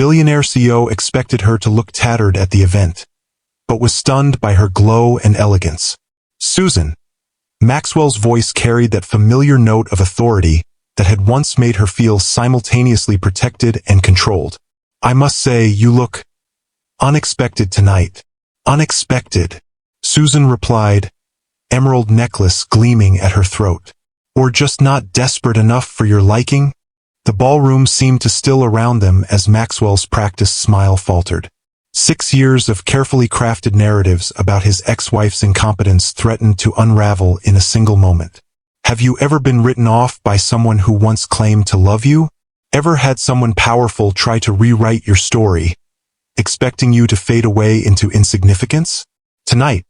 Billionaire CEO expected her to look tattered at the event, but was stunned by her glow and elegance. Susan. Maxwell's voice carried that familiar note of authority that had once made her feel simultaneously protected and controlled. I must say, you look unexpected tonight. Unexpected, Susan replied, emerald necklace gleaming at her throat. Or just not desperate enough for your liking? The ballroom seemed to still around them as Maxwell's practiced smile faltered. 6 years of carefully crafted narratives about his ex-wife's incompetence threatened to unravel in a single moment. Have you ever been written off by someone who once claimed to love you? Ever had someone powerful try to rewrite your story, expecting you to fade away into insignificance? Tonight,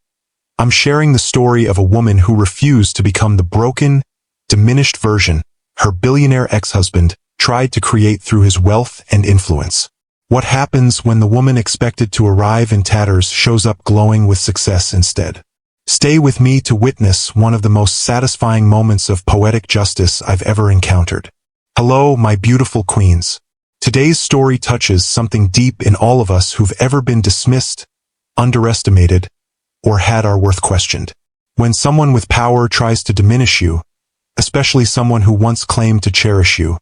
I'm sharing the story of a woman who refused to become the broken, diminished version her billionaire ex-husband tried to create through his wealth and influence. What happens when the woman expected to arrive in tatters shows up glowing with success instead? Stay with me to witness one of the most satisfying moments of poetic justice I've ever encountered. Hello, my beautiful queens. Today's story touches something deep in all of us who've ever been dismissed, underestimated, or had our worth questioned. When someone with power tries to diminish you, especially someone who once claimed to cherish you,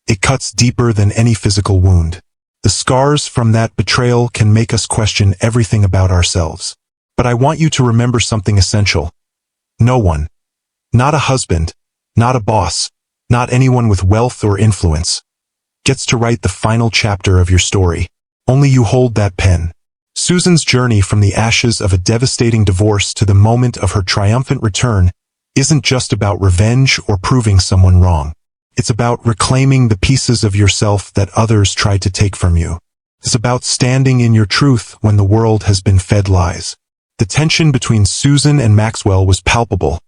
it cuts deeper than any physical wound. The scars from that betrayal can make us question everything about ourselves. But I want you to remember something essential. No one, not a husband, not a boss, not anyone with wealth or influence, gets to write the final chapter of your story. Only you hold that pen. Susan's journey from the ashes of a devastating divorce to the moment of her triumphant return isn't just about revenge or proving someone wrong. It's about reclaiming the pieces of yourself that others tried to take from you. It's about standing in your truth when the world has been fed lies. The tension between Susan and Maxwell was palpable,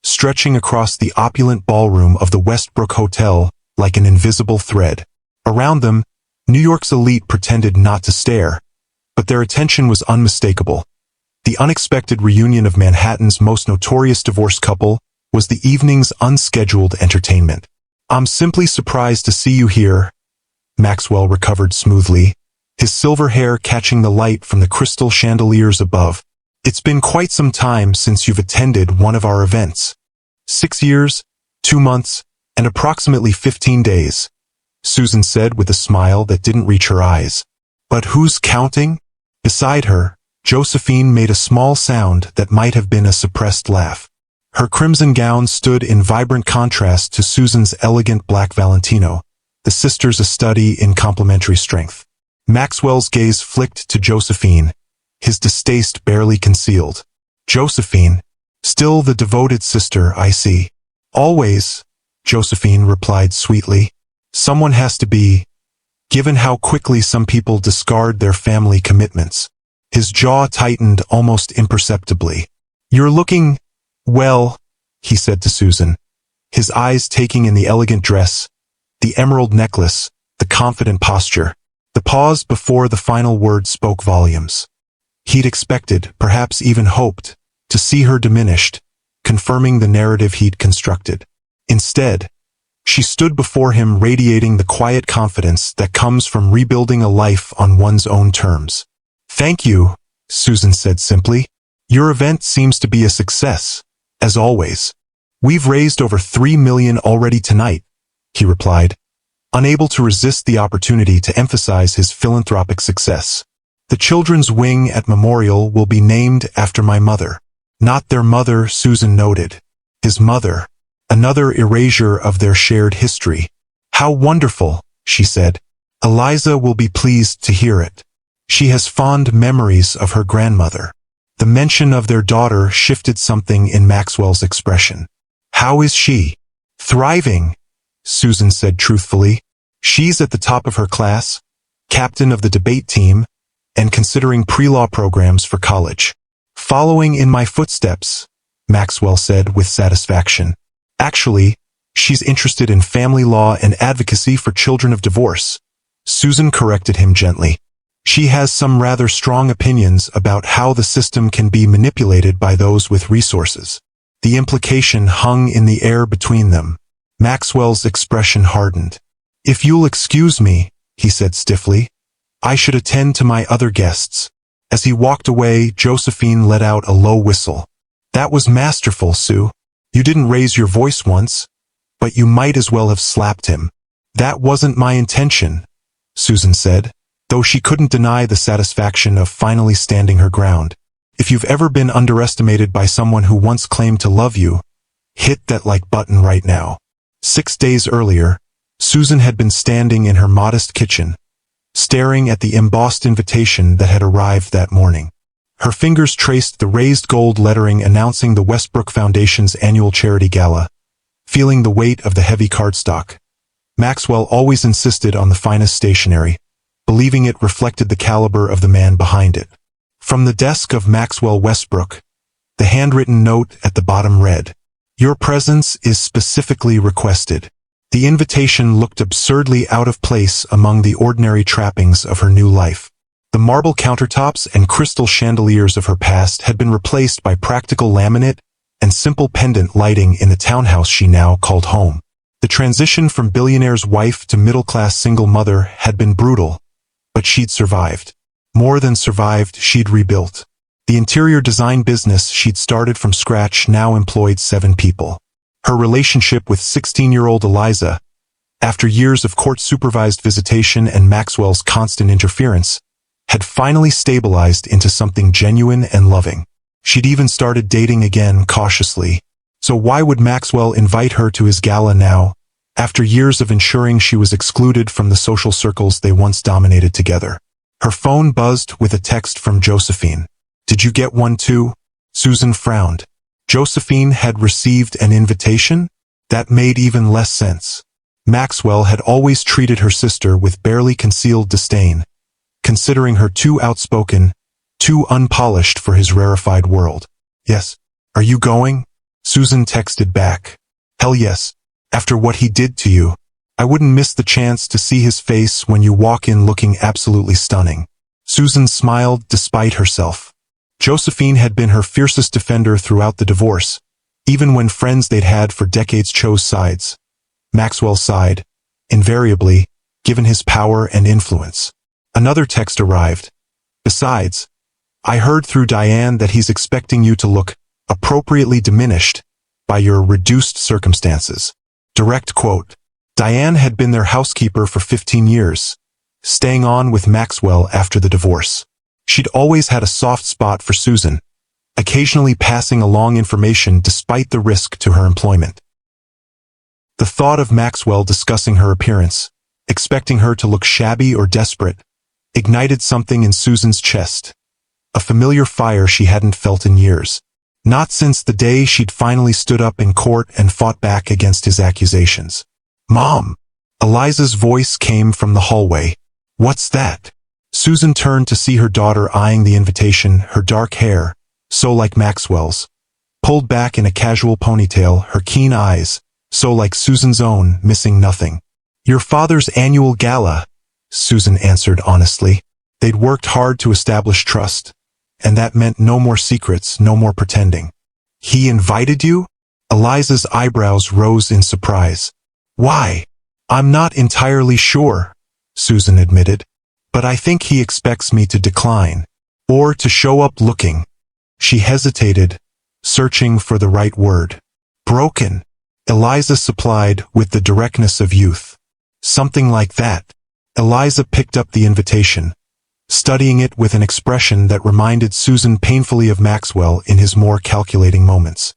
stretching across the opulent ballroom of the Westbrook Hotel like an invisible thread. Around them, New York's elite pretended not to stare, but their attention was unmistakable. The unexpected reunion of Manhattan's most notorious divorced couple was the evening's unscheduled entertainment. I'm simply surprised to see you here, Maxwell recovered smoothly, his silver hair catching the light from the crystal chandeliers above. It's been quite some time since you've attended one of our events. 6 years, 2 months, and approximately 15 days, Susan said with a smile that didn't reach her eyes. But who's counting? Beside her, Josephine made a small sound that might have been a suppressed laugh. Her crimson gown stood in vibrant contrast to Susan's elegant black Valentino, the sisters a study in complementary strength. Maxwell's gaze flicked to Josephine, his distaste barely concealed. Josephine, still the devoted sister, I see. Always, Josephine replied sweetly. Someone has to be, given how quickly some people discard their family commitments. His jaw tightened almost imperceptibly. You're looking well, he said to Susan, his eyes taking in the elegant dress, the emerald necklace, the confident posture. The pause before the final word spoke volumes. He'd expected, perhaps even hoped, to see her diminished, confirming the narrative he'd constructed. Instead, she stood before him radiating the quiet confidence that comes from rebuilding a life on one's own terms. Thank you, Susan said simply. Your event seems to be a success. As always. We've raised over $3 million already tonight, he replied, unable to resist the opportunity to emphasize his philanthropic success. The children's wing at Memorial will be named after my mother. Not their mother, Susan noted. His mother. Another erasure of their shared history. How wonderful, she said. Eliza will be pleased to hear it. She has fond memories of her grandmother. The mention of their daughter shifted something in Maxwell's expression. How is she? Thriving, Susan said truthfully. She's at the top of her class, captain of the debate team, and considering pre-law programs for college. Following in my footsteps, Maxwell said with satisfaction. Actually, she's interested in family law and advocacy for children of divorce. Susan corrected him gently. She has some rather strong opinions about how the system can be manipulated by those with resources. The implication hung in the air between them. Maxwell's expression hardened. If you'll excuse me, he said stiffly, I should attend to my other guests. As he walked away, Josephine let out a low whistle. That was masterful, Sue. You didn't raise your voice once, but you might as well have slapped him. That wasn't my intention, Susan said, though she couldn't deny the satisfaction of finally standing her ground. If you've ever been underestimated by someone who once claimed to love you, hit that like button right now. 6 days earlier, Susan had been standing in her modest kitchen, staring at the embossed invitation that had arrived that morning. Her fingers traced the raised gold lettering announcing the Westbrook Foundation's annual charity gala, feeling the weight of the heavy cardstock. Maxwell always insisted on the finest stationery, believing it reflected the caliber of the man behind it. From the desk of Maxwell Westbrook, the handwritten note at the bottom read, "Your presence is specifically requested." The invitation looked absurdly out of place among the ordinary trappings of her new life. The marble countertops and crystal chandeliers of her past had been replaced by practical laminate and simple pendant lighting in the townhouse she now called home. The transition from billionaire's wife to middle-class single mother had been brutal, but she'd survived. More than survived, she'd rebuilt. The interior design business she'd started from scratch now employed 7 people. Her relationship with 16-year-old Eliza, after years of court-supervised visitation and Maxwell's constant interference, had finally stabilized into something genuine and loving. She'd even started dating again cautiously. So why would Maxwell invite her to his gala now, after years of ensuring she was excluded from the social circles they once dominated together? Her phone buzzed with a text from Josephine. "Did you get one too?" Susan frowned. Josephine had received an invitation? That made even less sense. Maxwell had always treated her sister with barely concealed disdain, considering her too outspoken, too unpolished for his rarefied world. "Yes. Are you going?" Susan texted back. "Hell yes. After what he did to you. I wouldn't miss the chance to see his face when you walk in looking absolutely stunning." Susan smiled despite herself. Josephine had been her fiercest defender throughout the divorce, even when friends they'd had for decades chose sides. Maxwell sighed, invariably, given his power and influence. Another text arrived. "Besides, I heard through Diane that he's expecting you to look appropriately diminished by your reduced circumstances." Direct quote. Diane had been their housekeeper for 15 years, staying on with Maxwell after the divorce. She'd always had a soft spot for Susan, occasionally passing along information despite the risk to her employment. The thought of Maxwell discussing her appearance, expecting her to look shabby or desperate, ignited something in Susan's chest, a familiar fire she hadn't felt in years. Not since the day she'd finally stood up in court and fought back against his accusations. "Mom!" Eliza's voice came from the hallway. "What's that?" Susan turned to see her daughter eyeing the invitation, her dark hair, so like Maxwell's, pulled back in a casual ponytail, her keen eyes, so like Susan's own, missing nothing. "Your father's annual gala," Susan answered honestly. They'd worked hard to establish trust, and that meant no more secrets, no more pretending. "He invited you?" Eliza's eyebrows rose in surprise. "Why?" "I'm not entirely sure," Susan admitted. "But I think he expects me to decline, or to show up looking." She hesitated, searching for the right word. "Broken," Eliza supplied with the directness of youth. "Something like that." Eliza picked up the invitation, studying it with an expression that reminded Susan painfully of Maxwell in his more calculating moments.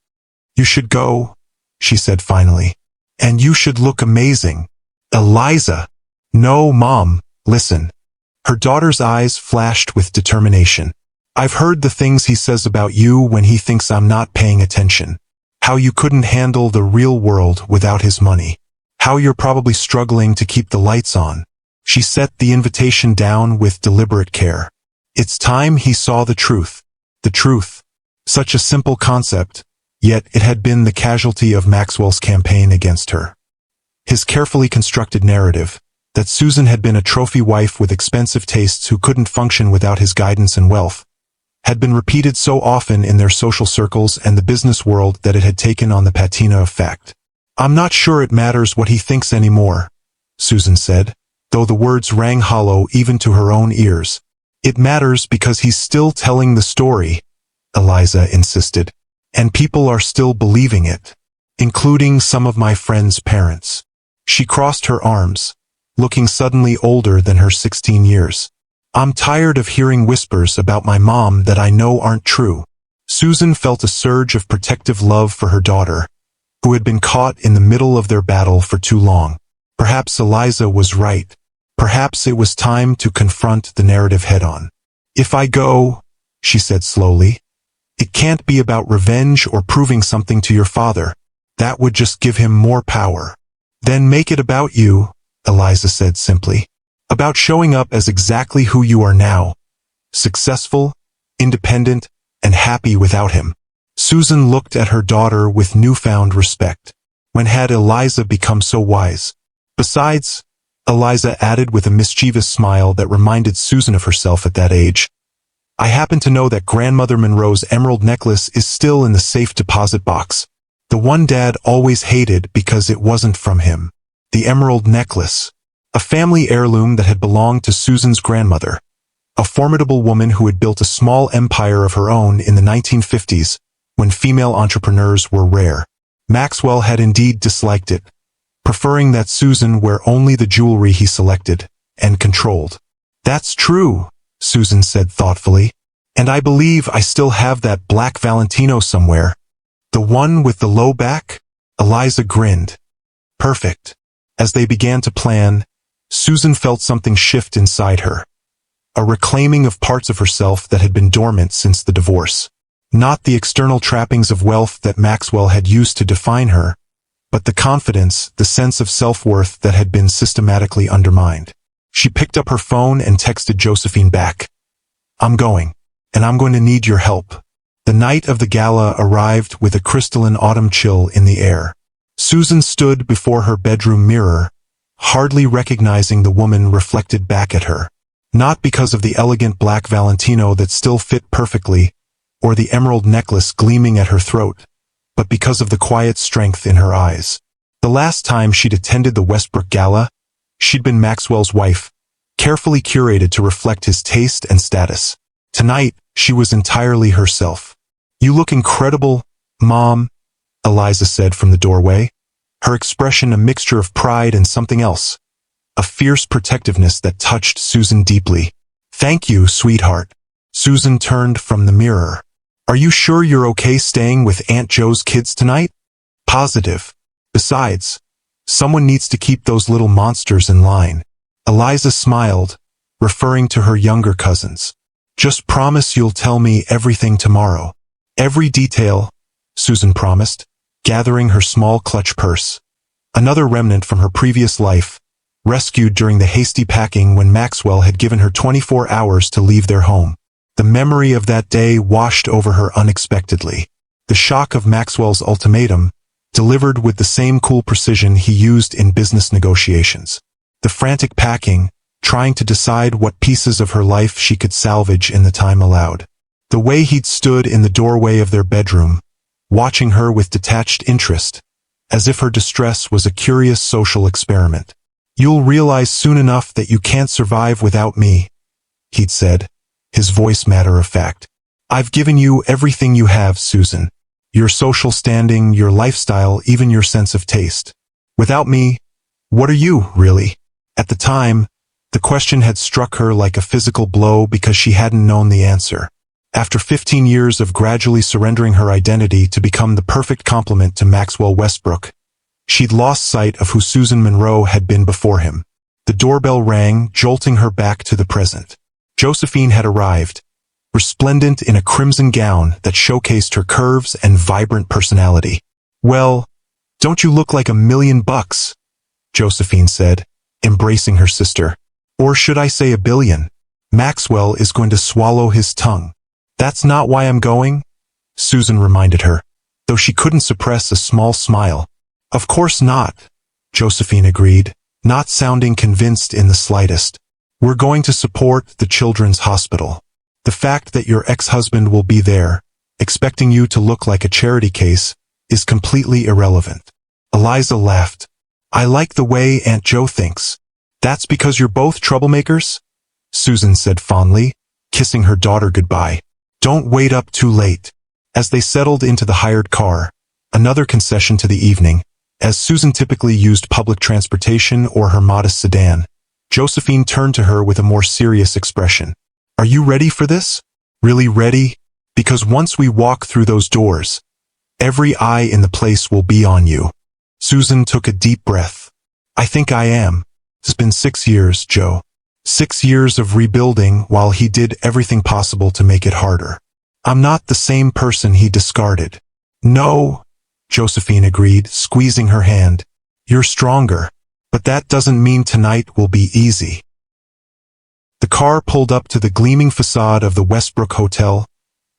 "You should go," she said finally. "And you should look amazing." "Eliza!" "No, Mom, listen." Her daughter's eyes flashed with determination. "I've heard the things he says about you when he thinks I'm not paying attention. How you couldn't handle the real world without his money. How you're probably struggling to keep the lights on." She set the invitation down with deliberate care. It's time he saw the truth. The truth. Such a simple concept, yet it had been the casualty of Maxwell's campaign against her. His carefully constructed narrative, that Susan had been a trophy wife with expensive tastes who couldn't function without his guidance and wealth, had been repeated so often in their social circles and the business world that it had taken on the patina of fact. "I'm not sure it matters what he thinks anymore," Susan said, though the words rang hollow even to her own ears. It matters because he's still telling the story, Eliza insisted, and people are still believing it, including some of my friends' parents. She crossed her arms, looking suddenly older than her 16 years. I'm tired of hearing whispers about my mom that I know aren't true. Susan felt a surge of protective love for her daughter, who had been caught in the middle of their battle for too long. Perhaps Eliza was right. Perhaps it was time to confront the narrative head-on. If I go, she said slowly, it can't be about revenge or proving something to your father. That would just give him more power. Then make it about you, Eliza said simply. About showing up as exactly who you are now. Successful, independent, and happy without him. Susan looked at her daughter with newfound respect. When had Eliza become so wise? Besides, Eliza added with a mischievous smile that reminded Susan of herself at that age, I happen to know that Grandmother Monroe's emerald necklace is still in the safe deposit box. The one Dad always hated because it wasn't from him. The emerald necklace. A family heirloom that had belonged to Susan's grandmother. A formidable woman who had built a small empire of her own in the 1950s, when female entrepreneurs were rare. Maxwell had indeed disliked it, preferring that Susan wear only the jewelry he selected and controlled. That's true, Susan said thoughtfully, and I believe I still have that black Valentino somewhere. The one with the low back? Eliza grinned. Perfect. As they began to plan, Susan felt something shift inside her. A reclaiming of parts of herself that had been dormant since the divorce. Not the external trappings of wealth that Maxwell had used to define her, but the confidence, the sense of self-worth that had been systematically undermined. She picked up her phone and texted Josephine back. I'm going, and I'm going to need your help. The night of the gala arrived with a crystalline autumn chill in the air. Susan stood before her bedroom mirror, hardly recognizing the woman reflected back at her. Not because of the elegant black Valentino that still fit perfectly, or the emerald necklace gleaming at her throat, but because of the quiet strength in her eyes. The last time she'd attended the Westbrook gala, she'd been Maxwell's wife, carefully curated to reflect his taste and status. Tonight, she was entirely herself. You look incredible, Mom, Eliza said from the doorway, her expression a mixture of pride and something else, a fierce protectiveness that touched Susan deeply. Thank you, sweetheart. Susan turned from the mirror. Are you sure you're okay staying with Aunt Jo's kids tonight? Positive. Besides, someone needs to keep those little monsters in line. Eliza smiled, referring to her younger cousins. Just promise you'll tell me everything tomorrow. Every detail, Susan promised, gathering her small clutch purse. Another remnant from her previous life, rescued during the hasty packing when Maxwell had given her 24 hours to leave their home. The memory of that day washed over her unexpectedly. The shock of Maxwell's ultimatum, delivered with the same cool precision he used in business negotiations. The frantic packing, trying to decide what pieces of her life she could salvage in the time allowed. The way he'd stood in the doorway of their bedroom, watching her with detached interest, as if her distress was a curious social experiment. You'll realize soon enough that you can't survive without me, he'd said, his voice matter of fact. I've given you everything you have, Susan. Your social standing, your lifestyle, even your sense of taste. Without me, what are you, really? At the time, the question had struck her like a physical blow because she hadn't known the answer. After 15 years of gradually surrendering her identity to become the perfect complement to Maxwell Westbrook, she'd lost sight of who Susan Monroe had been before him. The doorbell rang, jolting her back to the present. Josephine had arrived, resplendent in a crimson gown that showcased her curves and vibrant personality. Well, don't you look like $1,000,000, Josephine said, embracing her sister. Or should I say $1 billion? Maxwell is going to swallow his tongue. That's not why I'm going, Susan reminded her, though she couldn't suppress a small smile. Of course not, Josephine agreed, not sounding convinced in the slightest. We're going to support the children's hospital. The fact that your ex-husband will be there, expecting you to look like a charity case, is completely irrelevant. Eliza laughed. I like the way Aunt Jo thinks. That's because you're both troublemakers? Susan said fondly, kissing her daughter goodbye. Don't wait up too late. As they settled into the hired car, another concession to the evening, as Susan typically used public transportation or her modest sedan, Josephine turned to her with a more serious expression. Are you ready for this? Really ready? Because once we walk through those doors, every eye in the place will be on you. Susan took a deep breath. I think I am. It's been 6 years, Joe. 6 years of rebuilding while he did everything possible to make it harder. I'm not the same person he discarded. No, Josephine agreed, squeezing her hand. You're stronger, but that doesn't mean tonight will be easy. The car pulled up to the gleaming facade of the Westbrook Hotel,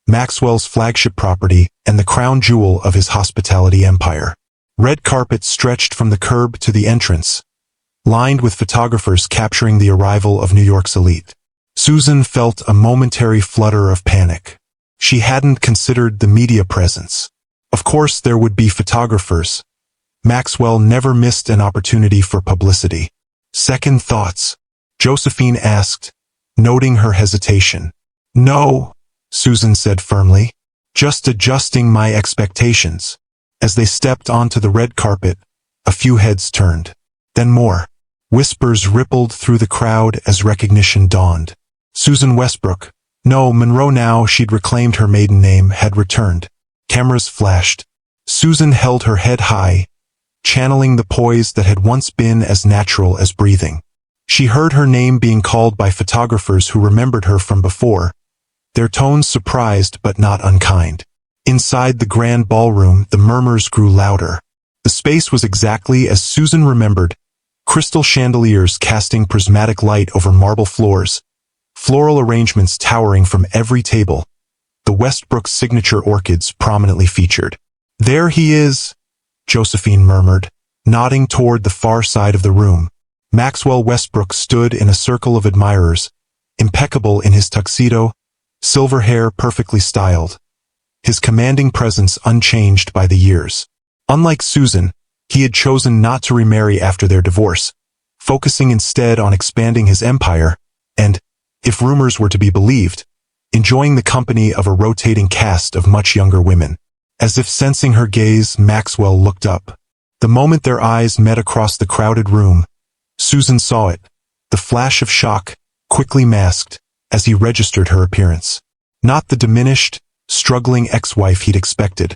Maxwell's flagship property and the crown jewel of his hospitality empire. Red carpet stretched from the curb to the entrance, lined with photographers capturing the arrival of New York's elite. Susan felt a momentary flutter of panic. She hadn't considered the media presence. Of course there would be photographers. Maxwell never missed an opportunity for publicity. Second thoughts? Josephine asked, noting her hesitation. No, Susan said firmly. Just adjusting my expectations. As they stepped onto the red carpet, a few heads turned. Then more. Whispers rippled through the crowd as recognition dawned. Susan Westbrook. No, Monroe now she'd reclaimed her maiden name had returned. Cameras flashed. Susan held her head high, channeling the poise that had once been as natural as breathing. She heard her name being called by photographers who remembered her from before, their tones surprised but not unkind. Inside the grand ballroom, the murmurs grew louder. The space was exactly as Susan remembered, crystal chandeliers casting prismatic light over marble floors, floral arrangements towering from every table, the Westbrook signature orchids prominently featured. There he is, Josephine murmured, nodding toward the far side of the room. Maxwell Westbrook stood in a circle of admirers, impeccable in his tuxedo, silver hair perfectly styled, his commanding presence unchanged by the years. Unlike Susan, he had chosen not to remarry after their divorce, focusing instead on expanding his empire and, if rumors were to be believed, enjoying the company of a rotating cast of much younger women. As if sensing her gaze, Maxwell looked up. The moment their eyes met across the crowded room, Susan saw it, the flash of shock, quickly masked, as he registered her appearance. Not the diminished, struggling ex-wife he'd expected,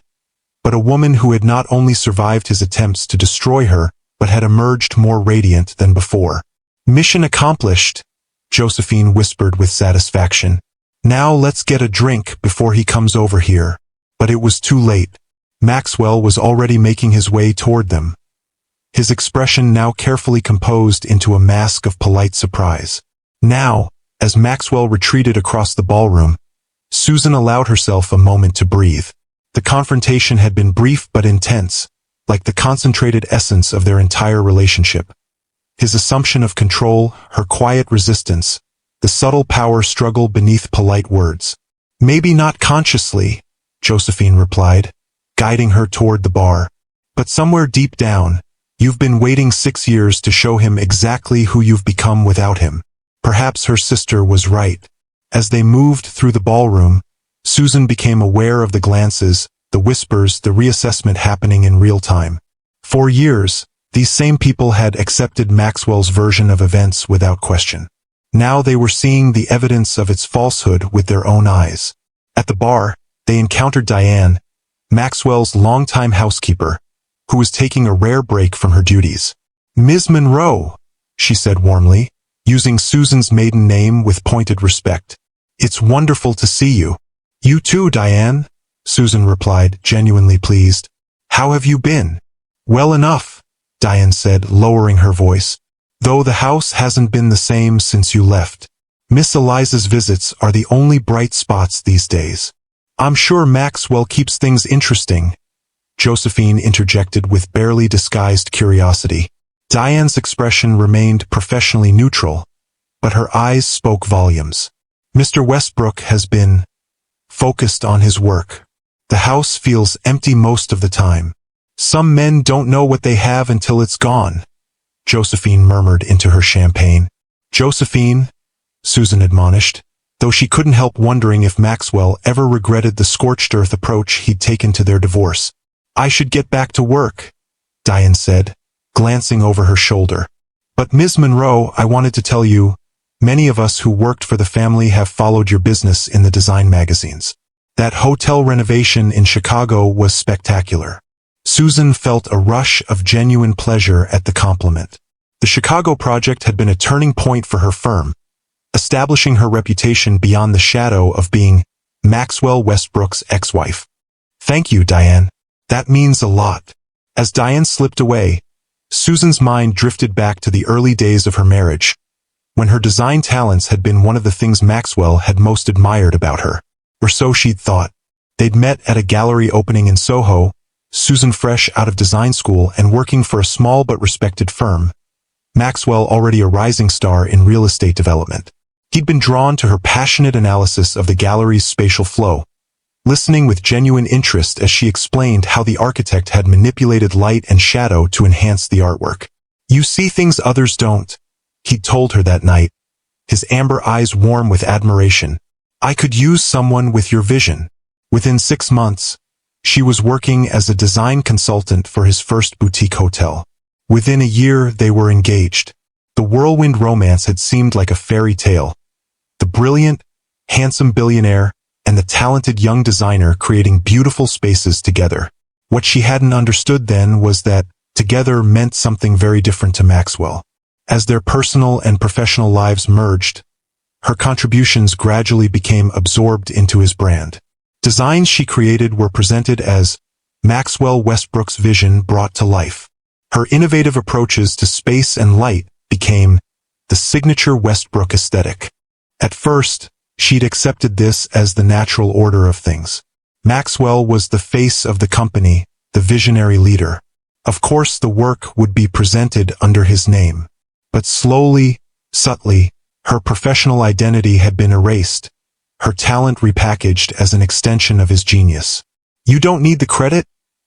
but a woman who had not only survived his attempts to destroy her, but had emerged more radiant than before. Mission accomplished, Josephine whispered with satisfaction. Now let's get a drink before he comes over here. But it was too late. Maxwell was already making his way toward them, his expression now carefully composed into a mask of polite surprise. Now, as Maxwell retreated across the ballroom, Susan allowed herself a moment to breathe. The confrontation had been brief but intense, like the concentrated essence of their entire relationship. His assumption of control, her quiet resistance, the subtle power struggle beneath polite words. Maybe not consciously, Josephine replied, guiding her toward the bar. But somewhere deep down, you've been waiting 6 years to show him exactly who you've become without him. Perhaps her sister was right. As they moved through the ballroom, Susan became aware of the glances, the whispers, the reassessment happening in real time. For years, these same people had accepted Maxwell's version of events without question. Now they were seeing the evidence of its falsehood with their own eyes. At the bar, they encountered Diane, Maxwell's longtime housekeeper, who was taking a rare break from her duties. Ms. Monroe, she said warmly, using Susan's maiden name with pointed respect. It's wonderful to see you. You too, Diane, Susan replied, genuinely pleased. How have you been? Well enough, Diane said, lowering her voice. Though the house hasn't been the same since you left. Miss Eliza's visits are the only bright spots these days. I'm sure Maxwell keeps things interesting, Josephine interjected with barely disguised curiosity. Diane's expression remained professionally neutral, but her eyes spoke volumes. Mr. Westbrook has been focused on his work. The house feels empty most of the time. Some men don't know what they have until it's gone. Josephine murmured into her champagne. Josephine, Susan admonished, though she couldn't help wondering if Maxwell ever regretted the scorched earth approach he'd taken to their divorce. I should get back to work, Diane said, glancing over her shoulder. But Ms. Monroe, I wanted to tell you, many of us who worked for the family have followed your business in the design magazines. That hotel renovation in Chicago was spectacular. Susan felt a rush of genuine pleasure at the compliment. The Chicago project had been a turning point for her firm, establishing her reputation beyond the shadow of being Maxwell Westbrook's ex-wife. Thank you, Diane. That means a lot. As Diane slipped away, Susan's mind drifted back to the early days of her marriage, when her design talents had been one of the things Maxwell had most admired about her. Or so she'd thought. They'd met at a gallery opening in Soho, Susan fresh out of design school and working for a small but respected firm, Maxwell already a rising star in real estate development. He'd been drawn to her passionate analysis of the gallery's spatial flow, listening with genuine interest as she explained how the architect had manipulated light and shadow to enhance the artwork. You see things others don't, he'd told her that night, his amber eyes warm with admiration. I could use someone with your vision. Within 6 months, she was working as a design consultant for his first boutique hotel. Within a year, they were engaged. The whirlwind romance had seemed like a fairy tale. The brilliant, handsome billionaire and the talented young designer creating beautiful spaces together. What she hadn't understood then was that together meant something very different to Maxwell. As their personal and professional lives merged, her contributions gradually became absorbed into his brand. Designs she created were presented as Maxwell Westbrook's vision brought to life. Her innovative approaches to space and light became the signature Westbrook aesthetic. At first, she'd accepted this as the natural order of things. Maxwell was the face of the company, the visionary leader. Of course, the work would be presented under his name. But slowly, subtly, her professional identity had been erased, her talent repackaged as an extension of his genius. You don't need the credit,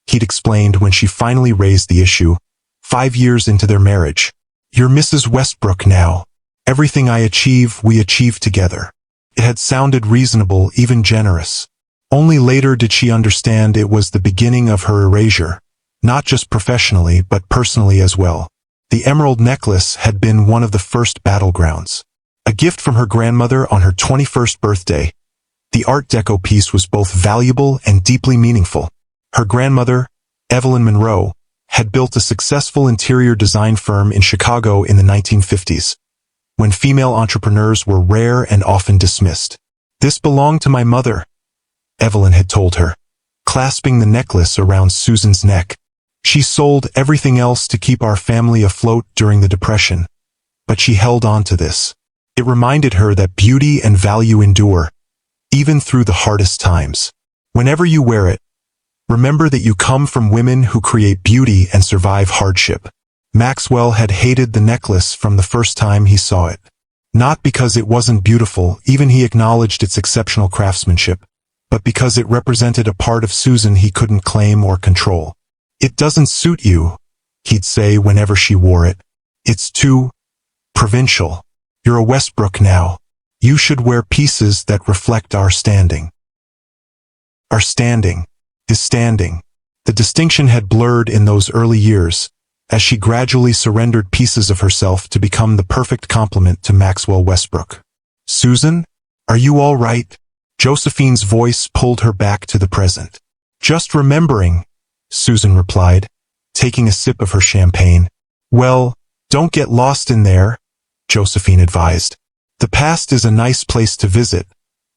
he'd explained when she finally raised the issue, 5 years into their marriage. You're Mrs. Westbrook now. Everything I achieve, we achieve together. It had sounded reasonable, even generous. Only later did she understand it was the beginning of her erasure, not just professionally but personally as well. The emerald necklace had been one of the first battlegrounds. A gift from her grandmother on her 21st birthday, the Art Deco piece was both valuable and deeply meaningful. Her grandmother, Evelyn Monroe, had built a successful interior design firm in Chicago in the 1950s, when female entrepreneurs were rare and often dismissed. This belonged to my mother, Evelyn had told her, clasping the necklace around Susan's neck. She sold everything else to keep our family afloat during the Depression, but she held on to this. It reminded her that beauty and value endure, even through the hardest times. Whenever you wear it, remember that you come from women who create beauty and survive hardship. Maxwell had hated the necklace from the first time he saw it. Not because it wasn't beautiful, even he acknowledged its exceptional craftsmanship, but because it represented a part of Susan he couldn't claim or control. It doesn't suit you, he'd say whenever she wore it. It's too provincial. You're a Westbrook now. You should wear pieces that reflect our standing. Our standing. His standing. The distinction had blurred in those early years, as she gradually surrendered pieces of herself to become the perfect complement to Maxwell Westbrook. Susan, are you all right? Josephine's voice pulled her back to the present. Just remembering, Susan replied, taking a sip of her champagne. Well, don't get lost in there, Josephine advised. The past is a nice place to visit,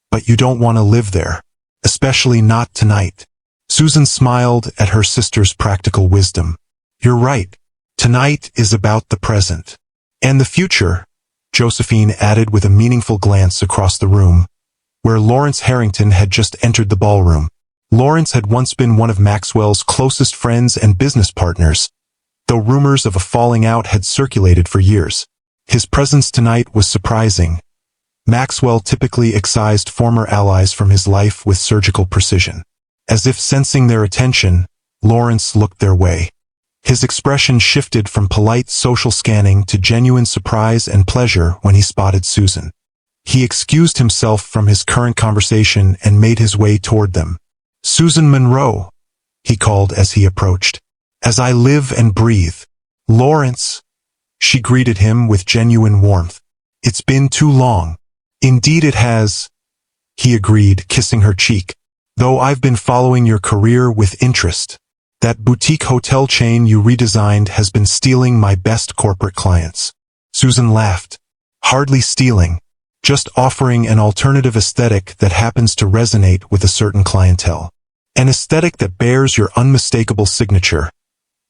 but you don't want to live there, especially not tonight. Susan smiled at her sister's practical wisdom. You're right. Tonight is about the present. And the future, Josephine added with a meaningful glance across the room, where Lawrence Harrington had just entered the ballroom. Lawrence had once been one of Maxwell's closest friends and business partners, though rumors of a falling out had circulated for years. His presence tonight was surprising. Maxwell typically excised former allies from his life with surgical precision. As if sensing their attention, Lawrence looked their way. His expression shifted from polite social scanning to genuine surprise and pleasure when he spotted Susan. He excused himself from his current conversation and made his way toward them. "Susan Monroe," he called as he approached. "As I live and breathe." "Lawrence," she greeted him with genuine warmth. "It's been too long." "Indeed it has," he agreed, kissing her cheek. "Though I've been following your career with interest. That boutique hotel chain you redesigned has been stealing my best corporate clients." Susan laughed. "Hardly stealing. Just offering an alternative aesthetic that happens to resonate with a certain clientele. An aesthetic that bears your unmistakable signature,"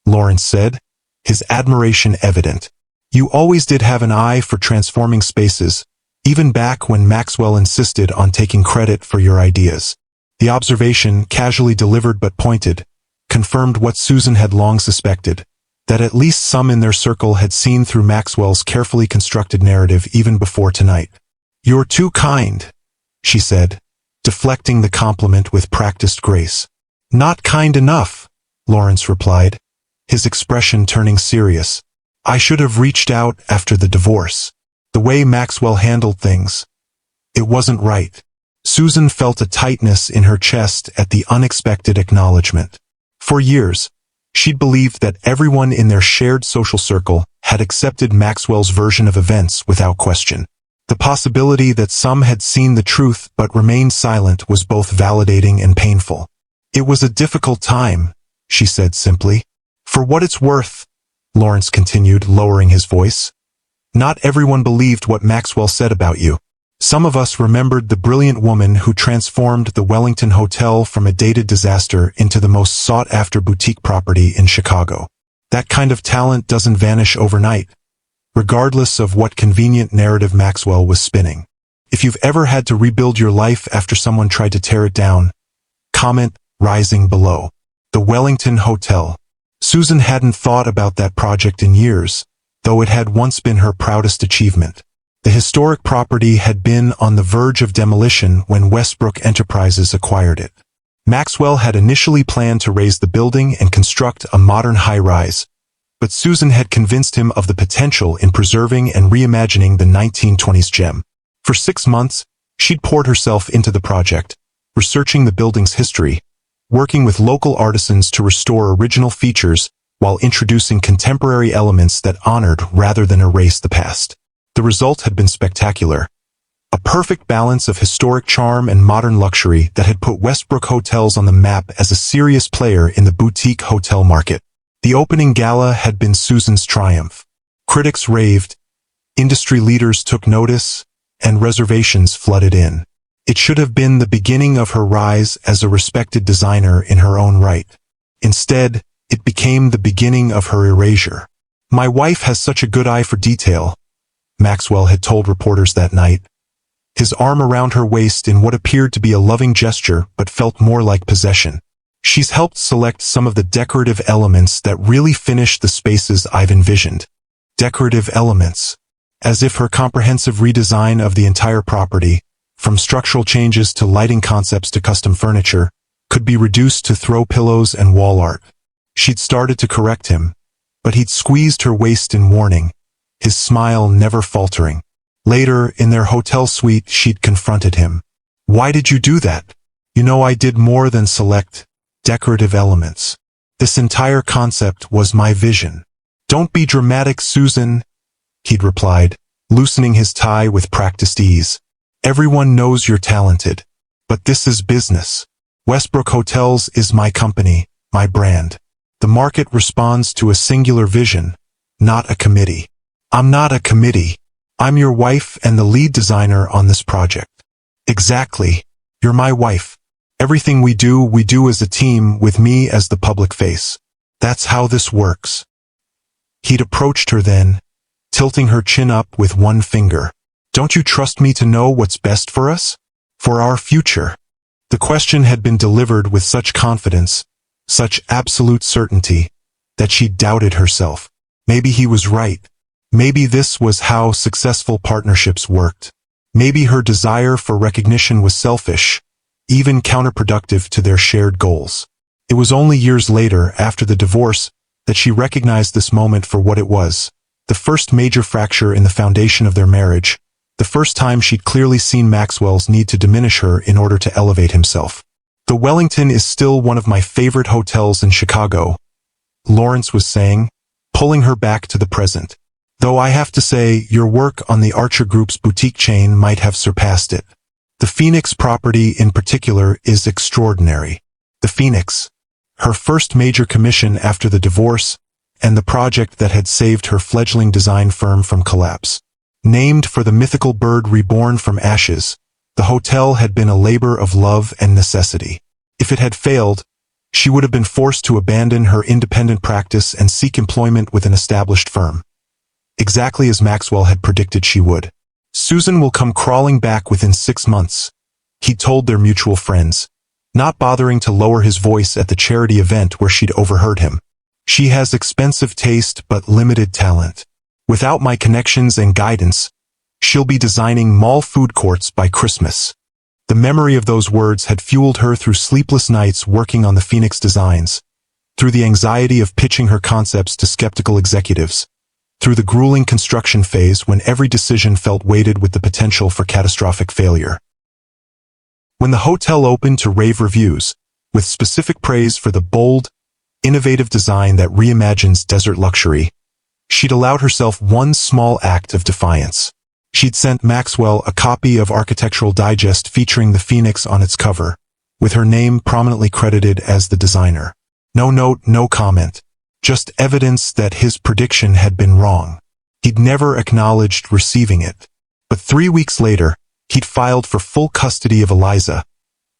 Lawrence said, his admiration evident. "You always did have an eye for transforming spaces, even back when Maxwell insisted on taking credit for your ideas." The observation, casually delivered but pointed, confirmed what Susan had long suspected, that at least some in their circle had seen through Maxwell's carefully constructed narrative even before tonight. "You're too kind," she said, deflecting the compliment with practiced grace. "Not kind enough," Lawrence replied, his expression turning serious. "I should have reached out after the divorce. The way Maxwell handled things. It wasn't right." Susan felt a tightness in her chest at the unexpected acknowledgement. For years, she'd believed that everyone in their shared social circle had accepted Maxwell's version of events without question. The possibility that some had seen the truth but remained silent was both validating and painful. "It was a difficult time," she said simply. "For what it's worth," Lawrence continued, lowering his voice, "not everyone believed what Maxwell said about you. Some of us remembered the brilliant woman who transformed the Wellington Hotel from a dated disaster into the most sought-after boutique property in Chicago. That kind of talent doesn't vanish overnight, regardless of what convenient narrative Maxwell was spinning. If you've ever had to rebuild your life after someone tried to tear it down, comment rising below. The Wellington Hotel. Susan hadn't thought about that project in years, though it had once been her proudest achievement. The historic property had been on the verge of demolition when Westbrook Enterprises acquired it. Maxwell had initially planned to raise the building and construct a modern high-rise, but Susan had convinced him of the potential in preserving and reimagining the 1920s gem. For 6 months, she'd poured herself into the project, researching the building's history, working with local artisans to restore original features while introducing contemporary elements that honored rather than erased the past. The result had been spectacular. A perfect balance of historic charm and modern luxury that had put Westbrook Hotels on the map as a serious player in the boutique hotel market. The opening gala had been Susan's triumph. Critics raved, industry leaders took notice, and reservations flooded in. It should have been the beginning of her rise as a respected designer in her own right. Instead, it became the beginning of her erasure. "My wife has such a good eye for detail," Maxwell had told reporters that night, his arm around her waist in what appeared to be a loving gesture but felt more like possession. "She's helped select some of the decorative elements that really finish the spaces I've envisioned." Decorative elements. As if her comprehensive redesign of the entire property, from structural changes to lighting concepts to custom furniture, could be reduced to throw pillows and wall art. She'd started to correct him, but he'd squeezed her waist in warning, his smile never faltering. Later, in their hotel suite, she'd confronted him. "Why did you do that? You know I did more than select decorative elements. This entire concept was my vision." "Don't be dramatic, Susan," he'd replied, loosening his tie with practiced ease. "Everyone knows you're talented, but this is business. Westbrook Hotels is my company, my brand. The market responds to a singular vision, not a committee. I'm not a committee. I'm your wife and the lead designer on this project." "Exactly. You're my wife. Everything we do as a team with me as the public face. That's how this works." He'd approached her then, tilting her chin up with one finger. "Don't you trust me to know what's best for us? For our future?" The question had been delivered with such confidence, such absolute certainty, that she doubted herself. Maybe he was right. Maybe this was how successful partnerships worked. Maybe her desire for recognition was selfish, even counterproductive to their shared goals. It was only years later, after the divorce, that she recognized this moment for what it was. The first major fracture in the foundation of their marriage, the first time she'd clearly seen Maxwell's need to diminish her in order to elevate himself. "The Wellington is still one of my favorite hotels in Chicago," Lawrence was saying, pulling her back to the present. "Though I have to say, your work on the Archer Group's boutique chain might have surpassed it. The Phoenix property in particular is extraordinary." The Phoenix, her first major commission after the divorce, and the project that had saved her fledgling design firm from collapse. Named for the mythical bird reborn from ashes, the hotel had been a labor of love and necessity. If it had failed, she would have been forced to abandon her independent practice and seek employment with an established firm. Exactly as Maxwell had predicted she would. "Susan will come crawling back within 6 months," he told their mutual friends, not bothering to lower his voice at the charity event where she'd overheard him. "She has expensive taste but limited talent. Without my connections and guidance, she'll be designing mall food courts by Christmas." The memory of those words had fueled her through sleepless nights working on the Phoenix designs, through the anxiety of pitching her concepts to skeptical executives, through the grueling construction phase when every decision felt weighted with the potential for catastrophic failure. When the hotel opened to rave reviews, with specific praise for the bold, innovative design that reimagines desert luxury, she'd allowed herself one small act of defiance. She'd sent Maxwell a copy of Architectural Digest featuring the Phoenix on its cover, with her name prominently credited as the designer. No note, no comment, just evidence that his prediction had been wrong. He'd never acknowledged receiving it. But 3 weeks later, he'd filed for full custody of Eliza,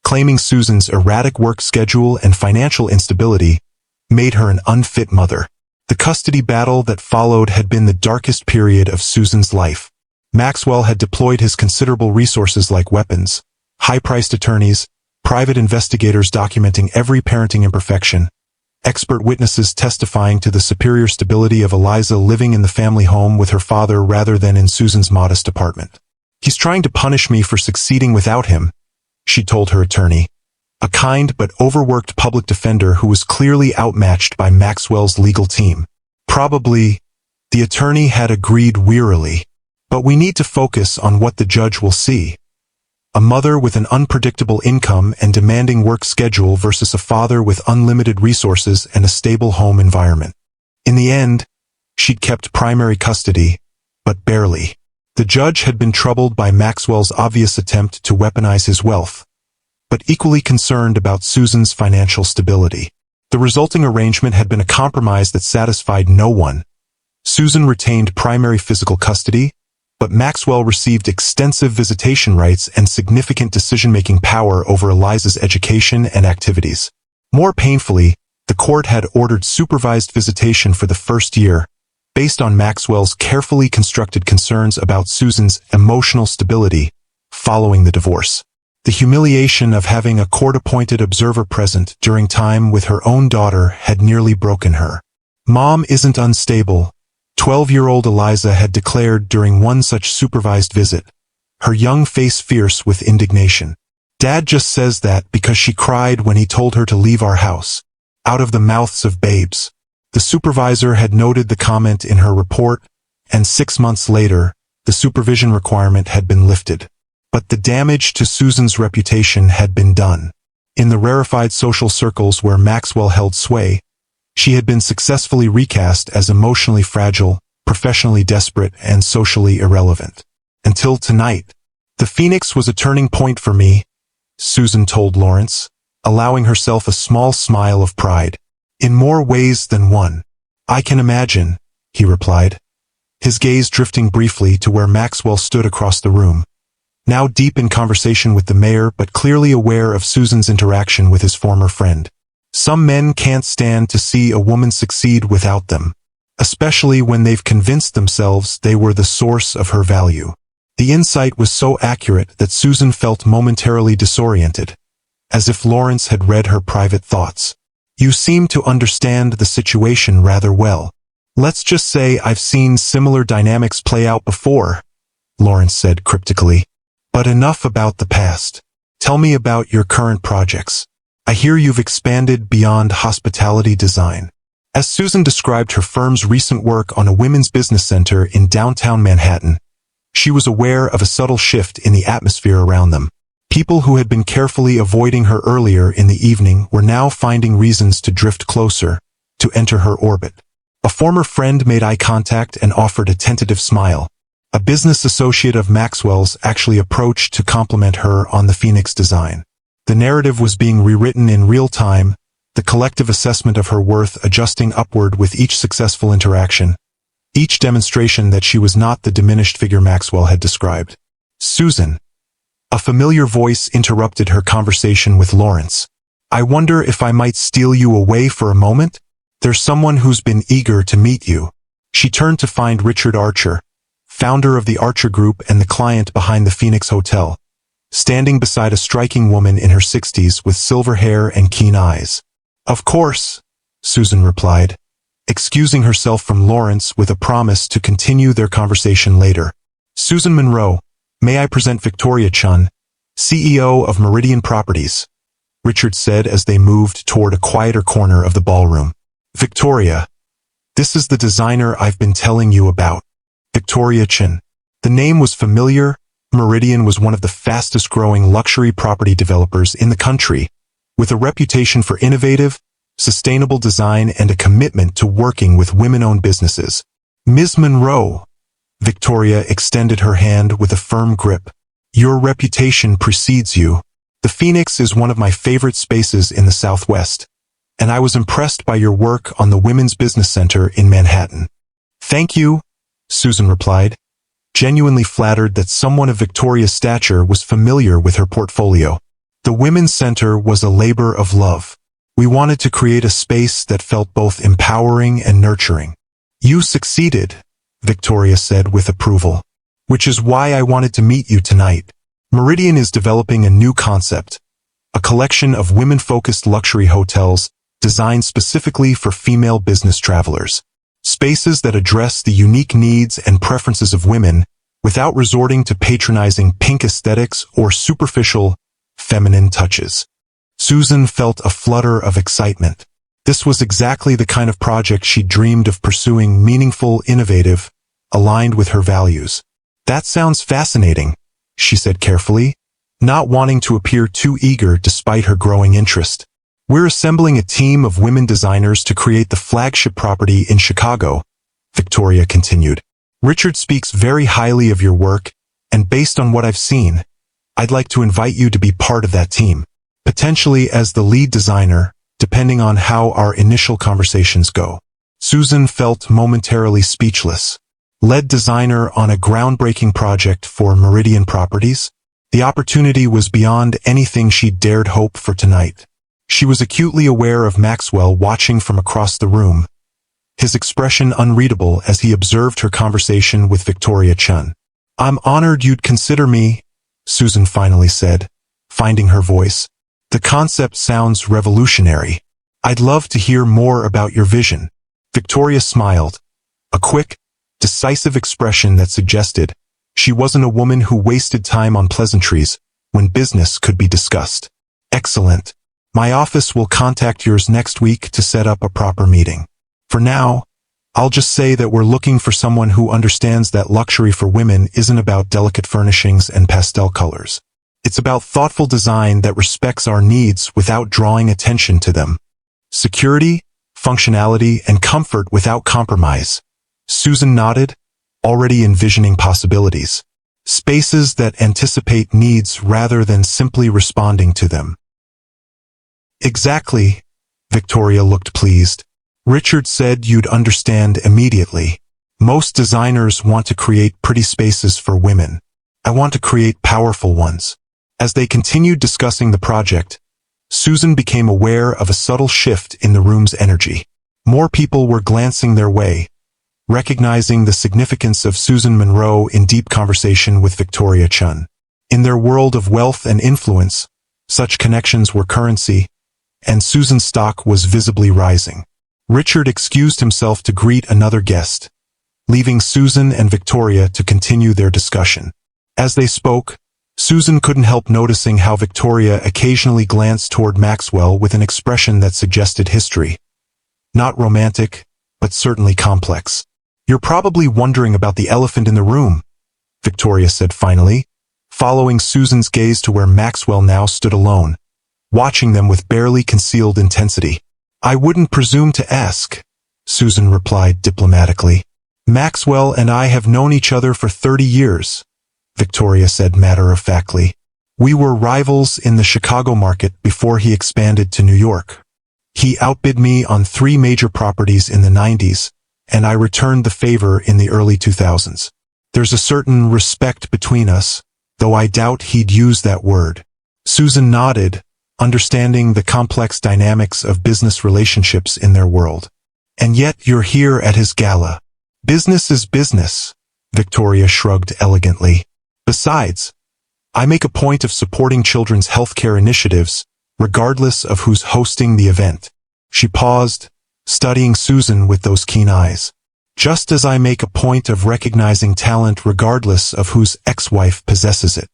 claiming Susan's erratic work schedule and financial instability made her an unfit mother. The custody battle that followed had been the darkest period of Susan's life. Maxwell had deployed his considerable resources like weapons, high-priced attorneys, private investigators documenting every parenting imperfection, expert witnesses testifying to the superior stability of Eliza living in the family home with her father rather than in Susan's modest apartment. "He's trying to punish me for succeeding without him," she told her attorney, a kind but overworked public defender who was clearly outmatched by Maxwell's legal team. "Probably," the attorney had agreed wearily. "But we need to focus on what the judge will see. A mother with an unpredictable income and demanding work schedule versus a father with unlimited resources and a stable home environment." In the end, she'd kept primary custody, but barely. The judge had been troubled by Maxwell's obvious attempt to weaponize his wealth, but equally concerned about Susan's financial stability. The resulting arrangement had been a compromise that satisfied no one. Susan retained primary physical custody, but Maxwell received extensive visitation rights and significant decision-making power over Eliza's education and activities. More painfully, the court had ordered supervised visitation for the first year, based on Maxwell's carefully constructed concerns about Susan's emotional stability following the divorce. The humiliation of having a court-appointed observer present during time with her own daughter had nearly broken her. "Mom isn't unstable," 12-year-old Eliza had declared during one such supervised visit, her young face fierce with indignation. "Dad just says that because she cried when he told her to leave our house." Out of the mouths of babes. The supervisor had noted the comment in her report, and 6 months later, the supervision requirement had been lifted. But the damage to Susan's reputation had been done. In the rarefied social circles where Maxwell held sway, she had been successfully recast as emotionally fragile, professionally desperate, and socially irrelevant. Until tonight. "The Phoenix was a turning point for me," Susan told Lawrence, allowing herself a small smile of pride. "In more ways than one." "I can imagine," he replied, his gaze drifting briefly to where Maxwell stood across the room, now deep in conversation with the mayor but clearly aware of Susan's interaction with his former friend. "Some men can't stand to see a woman succeed without them, especially when they've convinced themselves they were the source of her value." The insight was so accurate that Susan felt momentarily disoriented, as if Lawrence had read her private thoughts. "You seem to understand the situation rather well." "Let's just say I've seen similar dynamics play out before," Lawrence said cryptically. "But enough about the past. Tell me about your current projects. I hear you've expanded beyond hospitality design." As Susan described her firm's recent work on a women's business center in downtown Manhattan, she was aware of a subtle shift in the atmosphere around them. People who had been carefully avoiding her earlier in the evening were now finding reasons to drift closer, to enter her orbit. A former friend made eye contact and offered a tentative smile. A business associate of Maxwell's actually approached to compliment her on the Phoenix design. The narrative was being rewritten in real time, the collective assessment of her worth adjusting upward with each successful interaction, each demonstration that she was not the diminished figure Maxwell had described. Susan. A familiar voice interrupted her conversation with Lawrence. I wonder if I might steal you away for a moment? There's someone who's been eager to meet you. She turned to find Richard Archer, founder of the Archer Group and the client behind the Phoenix Hotel, standing beside a striking woman in her 60s with silver hair and keen eyes. Of course, Susan replied, excusing herself from Lawrence with a promise to continue their conversation later. Susan Monroe, may I present Victoria Chun, CEO of Meridian Properties, Richard said as they moved toward a quieter corner of the ballroom. Victoria, this is the designer I've been telling you about. Victoria Chun. The name was familiar. Meridian was one of the fastest-growing luxury property developers in the country, with a reputation for innovative, sustainable design and a commitment to working with women-owned businesses. Ms. Monroe. Victoria extended her hand with a firm grip. Your reputation precedes you. The Phoenix is one of my favorite spaces in the Southwest, and I was impressed by your work on the Women's Business Center in Manhattan. Thank you, Susan replied, genuinely flattered that someone of Victoria's stature was familiar with her portfolio. The Women's Center was a labor of love. We wanted to create a space that felt both empowering and nurturing. You succeeded, Victoria said with approval, which is why I wanted to meet you tonight. Meridian is developing a new concept, a collection of women-focused luxury hotels designed specifically for female business travelers. Spaces that address the unique needs and preferences of women without resorting to patronizing pink aesthetics or superficial, feminine touches. Susan felt a flutter of excitement. This was exactly the kind of project she dreamed of pursuing, meaningful, innovative, aligned with her values. That sounds fascinating, she said carefully, not wanting to appear too eager despite her growing interest. We're assembling a team of women designers to create the flagship property in Chicago, Victoria continued. Richard speaks very highly of your work, and based on what I've seen, I'd like to invite you to be part of that team, potentially as the lead designer, depending on how our initial conversations go. Susan felt momentarily speechless. Lead designer on a groundbreaking project for Meridian Properties? The opportunity was beyond anything she dared hope for tonight. She was acutely aware of Maxwell watching from across the room, his expression unreadable as he observed her conversation with Victoria Chun. I'm honored you'd consider me, Susan finally said, finding her voice. The concept sounds revolutionary. I'd love to hear more about your vision. Victoria smiled, a quick, decisive expression that suggested she wasn't a woman who wasted time on pleasantries when business could be discussed. Excellent. My office will contact yours next week to set up a proper meeting. For now, I'll just say that we're looking for someone who understands that luxury for women isn't about delicate furnishings and pastel colors. It's about thoughtful design that respects our needs without drawing attention to them. Security, functionality, and comfort without compromise. Susan nodded, already envisioning possibilities. Spaces that anticipate needs rather than simply responding to them. Exactly, Victoria looked pleased. Richard said you'd understand immediately. Most designers want to create pretty spaces for women. I want to create powerful ones. As they continued discussing the project, Susan became aware of a subtle shift in the room's energy. More people were glancing their way, recognizing the significance of Susan Monroe in deep conversation with Victoria Chun. In their world of wealth and influence, such connections were currency, and Susan's stock was visibly rising. Richard excused himself to greet another guest, leaving Susan and Victoria to continue their discussion. As they spoke, Susan couldn't help noticing how Victoria occasionally glanced toward Maxwell with an expression that suggested history. Not romantic, but certainly complex. You're probably wondering about the elephant in the room, Victoria said finally, following Susan's gaze to where Maxwell now stood alone, watching them with barely concealed intensity. I wouldn't presume to ask, Susan replied diplomatically. Maxwell and I have known each other for 30 years, Victoria said matter-of-factly. We were rivals in the Chicago market before he expanded to New York. He outbid me on 3 major properties in the 90s, and I returned the favor in the early 2000s. There's a certain respect between us, though I doubt he'd use that word. Susan nodded, understanding the complex dynamics of business relationships in their world. And yet you're here at his gala. Business is business, Victoria shrugged elegantly. Besides, I make a point of supporting children's healthcare initiatives, regardless of who's hosting the event. She paused, studying Susan with those keen eyes. Just as I make a point of recognizing talent regardless of whose ex-wife possesses it.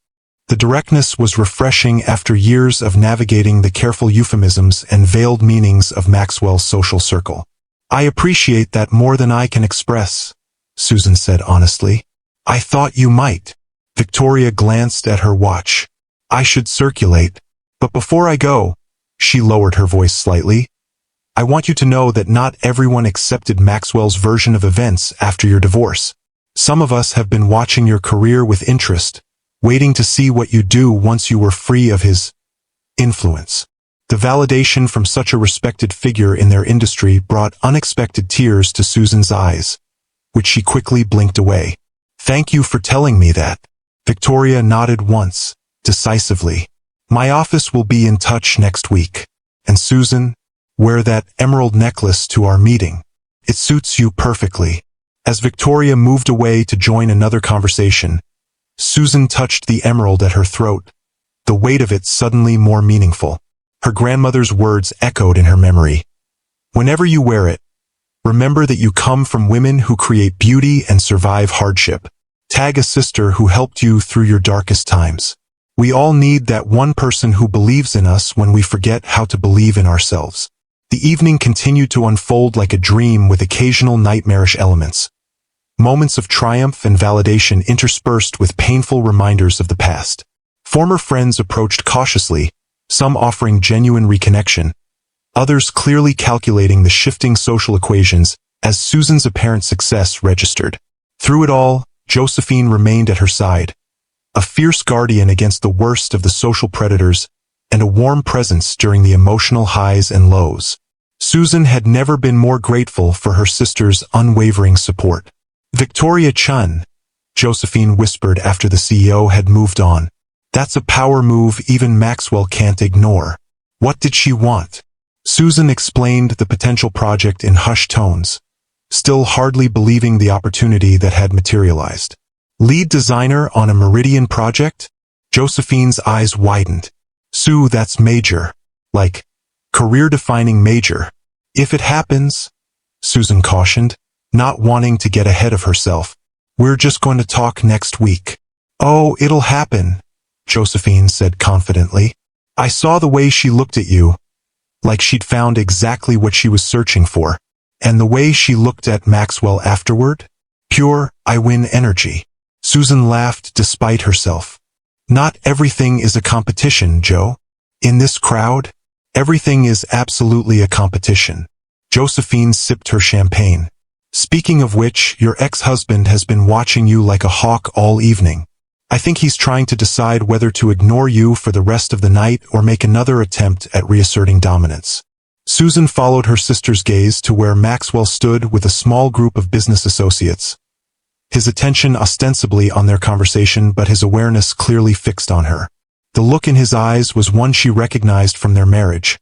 The directness was refreshing after years of navigating the careful euphemisms and veiled meanings of Maxwell's social circle. I appreciate that more than I can express, Susan said honestly. I thought you might. Victoria glanced at her watch. I should circulate. But before I go, she lowered her voice slightly, I want you to know that not everyone accepted Maxwell's version of events after your divorce. Some of us have been watching your career with interest, waiting to see what you do once you were free of his influence. The validation from such a respected figure in their industry brought unexpected tears to Susan's eyes, which she quickly blinked away. Thank you for telling me that. Victoria nodded once, decisively. My office will be in touch next week. And Susan, wear that emerald necklace to our meeting. It suits you perfectly. As Victoria moved away to join another conversation, Susan touched the emerald at her throat, the weight of it suddenly more meaningful. Her grandmother's words echoed in her memory. Whenever you wear it, remember that you come from women who create beauty and survive hardship. Tag a sister who helped you through your darkest times. We all need that one person who believes in us when we forget how to believe in ourselves. The evening continued to unfold like a dream with occasional nightmarish elements. Moments of triumph and validation interspersed with painful reminders of the past. Former friends approached cautiously, some offering genuine reconnection, others clearly calculating the shifting social equations as Susan's apparent success registered. Through it all, Josephine remained at her side, a fierce guardian against the worst of the social predators and a warm presence during the emotional highs and lows. Susan had never been more grateful for her sister's unwavering support. Victoria Chun, Josephine whispered after the CEO had moved on. That's a power move even Maxwell can't ignore. What did she want? Susan explained the potential project in hushed tones, still hardly believing the opportunity that had materialized. Lead designer on a Meridian project? Josephine's eyes widened. Sue, that's major. Like, career-defining major. If it happens, Susan cautioned, not wanting to get ahead of herself. We're just going to talk next week. Oh, it'll happen, Josephine said confidently. I saw the way she looked at you, like she'd found exactly what she was searching for. And the way she looked at Maxwell afterward? Pure, I win energy. Susan laughed despite herself. Not everything is a competition, Joe. In this crowd, everything is absolutely a competition. Josephine sipped her champagne. Speaking of which, your ex-husband has been watching you like a hawk all evening. I think he's trying to decide whether to ignore you for the rest of the night or make another attempt at reasserting dominance. Susan followed her sister's gaze to where Maxwell stood with a small group of business associates, his attention ostensibly on their conversation but his awareness clearly fixed on her. The look in his eyes was one she recognized from their marriage,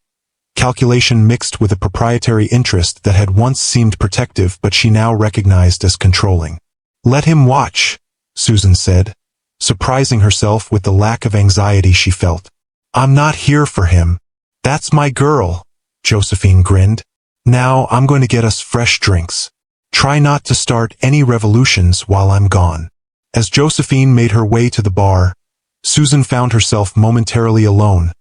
calculation mixed with a proprietary interest that had once seemed protective but she now recognized as controlling. Let him watch, Susan said, surprising herself with the lack of anxiety she felt. I'm not here for him. That's my girl, Josephine grinned. Now I'm going to get us fresh drinks. Try not to start any revolutions while I'm gone. As Josephine made her way to the bar, Susan found herself momentarily alone,